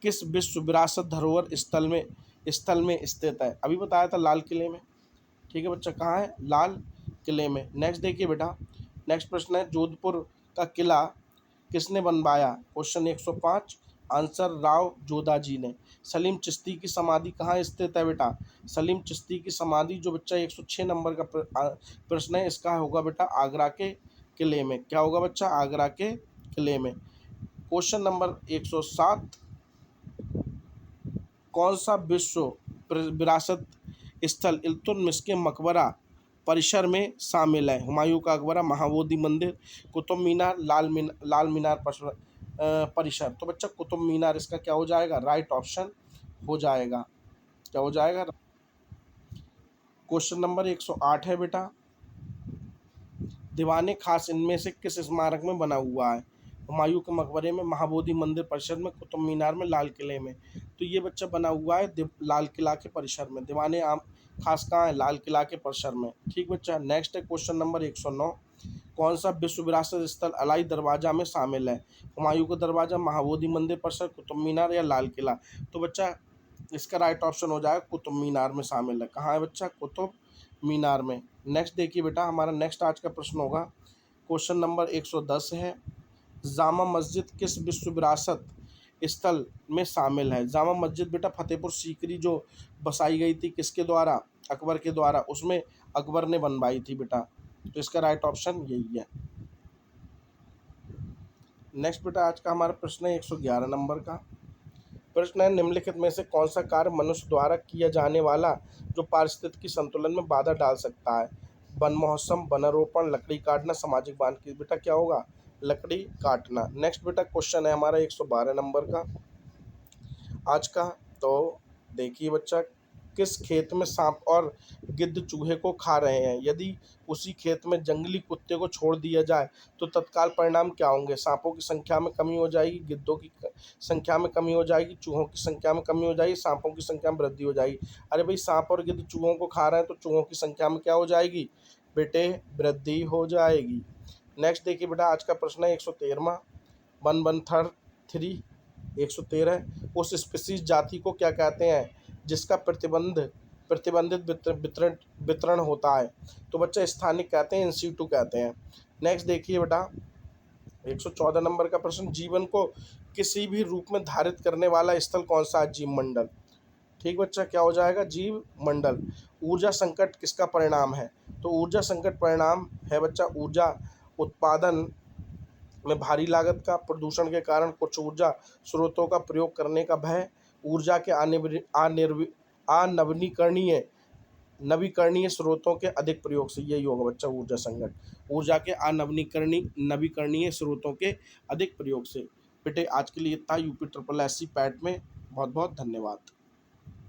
किस विश्व विरासत धरोहर स्थल में स्थित है? अभी बताया था लाल किले में। ठीक है बच्चा, कहाँ है? लाल किले में। नेक्स्ट देखिए बेटा, नेक्स्ट प्रश्न है, जोधपुर का किला किसने बनवाया? क्वेश्चन 105, आंसर राव जोधाजी ने। सलीम चिश्ती की समाधि कहाँ स्थित है बेटा? सलीम चिश्ती की समाधि जो बच्चा 106 नंबर का प्रश्न है, इसका होगा बेटा आगरा के किले में। क्या होगा बच्चा? आगरा के किले में। क्वेश्चन नंबर 107, कौन सा विश्व विरासत स्थल इल्तुतमिश के मकबरा परिसर में शामिल है? हुमायूं का मकबरा, महाबोधि मंदिर, कुतुब मीनार, लाल मीनार परिसर? तो बच्चा कुतुब मीनार इसका क्या हो जाएगा? राइट ऑप्शन हो जाएगा। क्या हो जाएगा? क्वेश्चन नंबर 108 है बेटा, दीवाने खास इनमें से किस स्मारक में बना हुआ है? हुमायूं के मकबरे में, महाबोधि मंदिर परिसर में, कुतुब मीनार में, लाल किले में? तो ये बच्चा बना हुआ है लाल किला के परिसर में। दीवाने आम खास कहाँ है? लाल किला के परिसर में। ठीक बच्चा, नेक्स्ट है क्वेश्चन नंबर 109, कौन सा विश्व विरासत स्थल अलाई दरवाजा में शामिल है? हुमायूं का दरवाजा, महाबोधि मंदिर परिसर, कुतुब मीनार या लाल किला? तो बच्चा इसका राइट ऑप्शन हो जाएगा कुतुब मीनार में शामिल है। कहाँ है बच्चा? कुतुब मीनार में। नेक्स्ट देखिए बेटा, हमारा नेक्स्ट आज का प्रश्न होगा, क्वेश्चन नंबर 110 है, जामा मस्जिद किस विश्व विरासत स्थल में शामिल है? जामा मस्जिद बेटा फतेहपुर सीकरी जो बसाई गई थी किसके द्वारा? अकबर के द्वारा, उसमें अकबर ने बनवाई थी बेटा, तो इसका राइट ऑप्शन यही है। नेक्स्ट बेटा आज का हमारा प्रश्न है 111 नंबर का प्रश्न है, निम्नलिखित में से कौन सा कार्य मनुष्य द्वारा किया जाने वाला जो पारिस्थितिकी संतुलन में बाधा डाल सकता है? वन महोत्सव, वनारोपण, लकड़ी काटना, सामाजिक बांध। बेटा क्या होगा? लकड़ी काटना। नेक्स्ट बेटा क्वेश्चन है हमारा 112 नंबर का आज का। तो देखिए बच्चा, किस खेत में सांप और गिद्ध चूहे को खा रहे हैं? यदि उसी खेत में जंगली कुत्ते को छोड़ दिया जाए तो तत्काल परिणाम क्या होंगे? सांपों की संख्या में कमी हो जाएगी, गिद्धों की संख्या में कमी हो जाएगी, चूहों की संख्या में कमी हो जाएगी, सांपों की संख्या में वृद्धि हो जाएगी। अरे भाई, सांप और गिद्ध चूहों को खा रहे हैं तो चूहों की संख्या में क्या हो जाएगी बेटे? वृद्धि हो जाएगी। नेक्स्ट देखिए बेटा आज का प्रश्न है 113वां, 113 113, उस स्पीसीज जाति को क्या कहते हैं जिसका प्रतिबंधित वितरण वितरण होता है? तो बच्चा स्थानिक कहते हैं, इन सीटू कहते हैं। नेक्स्ट देखिए बेटा 114 नंबर का प्रश्न, जीवन को किसी भी रूप में धारित करने वाला स्थल कौन सा है? जीव मंडल। ठीक बच्चा, क्या हो जाएगा? जीव मंडल। ऊर्जा संकट किसका परिणाम है? तो ऊर्जा संकट परिणाम है बच्चा ऊर्जा उत्पादन में भारी लागत का, प्रदूषण के कारण कुछ ऊर्जा स्रोतों का प्रयोग करने का भय, ऊर्जा के अनवीकरणीय नवीकरणीय स्रोतों के अधिक प्रयोग से। यही होगा बच्चा ऊर्जा संकट, ऊर्जा के नवीकरणीय स्रोतों के अधिक प्रयोग से। बेटे आज के लिए इतना। यूपी ट्रिपल एससी पैट में बहुत बहुत धन्यवाद।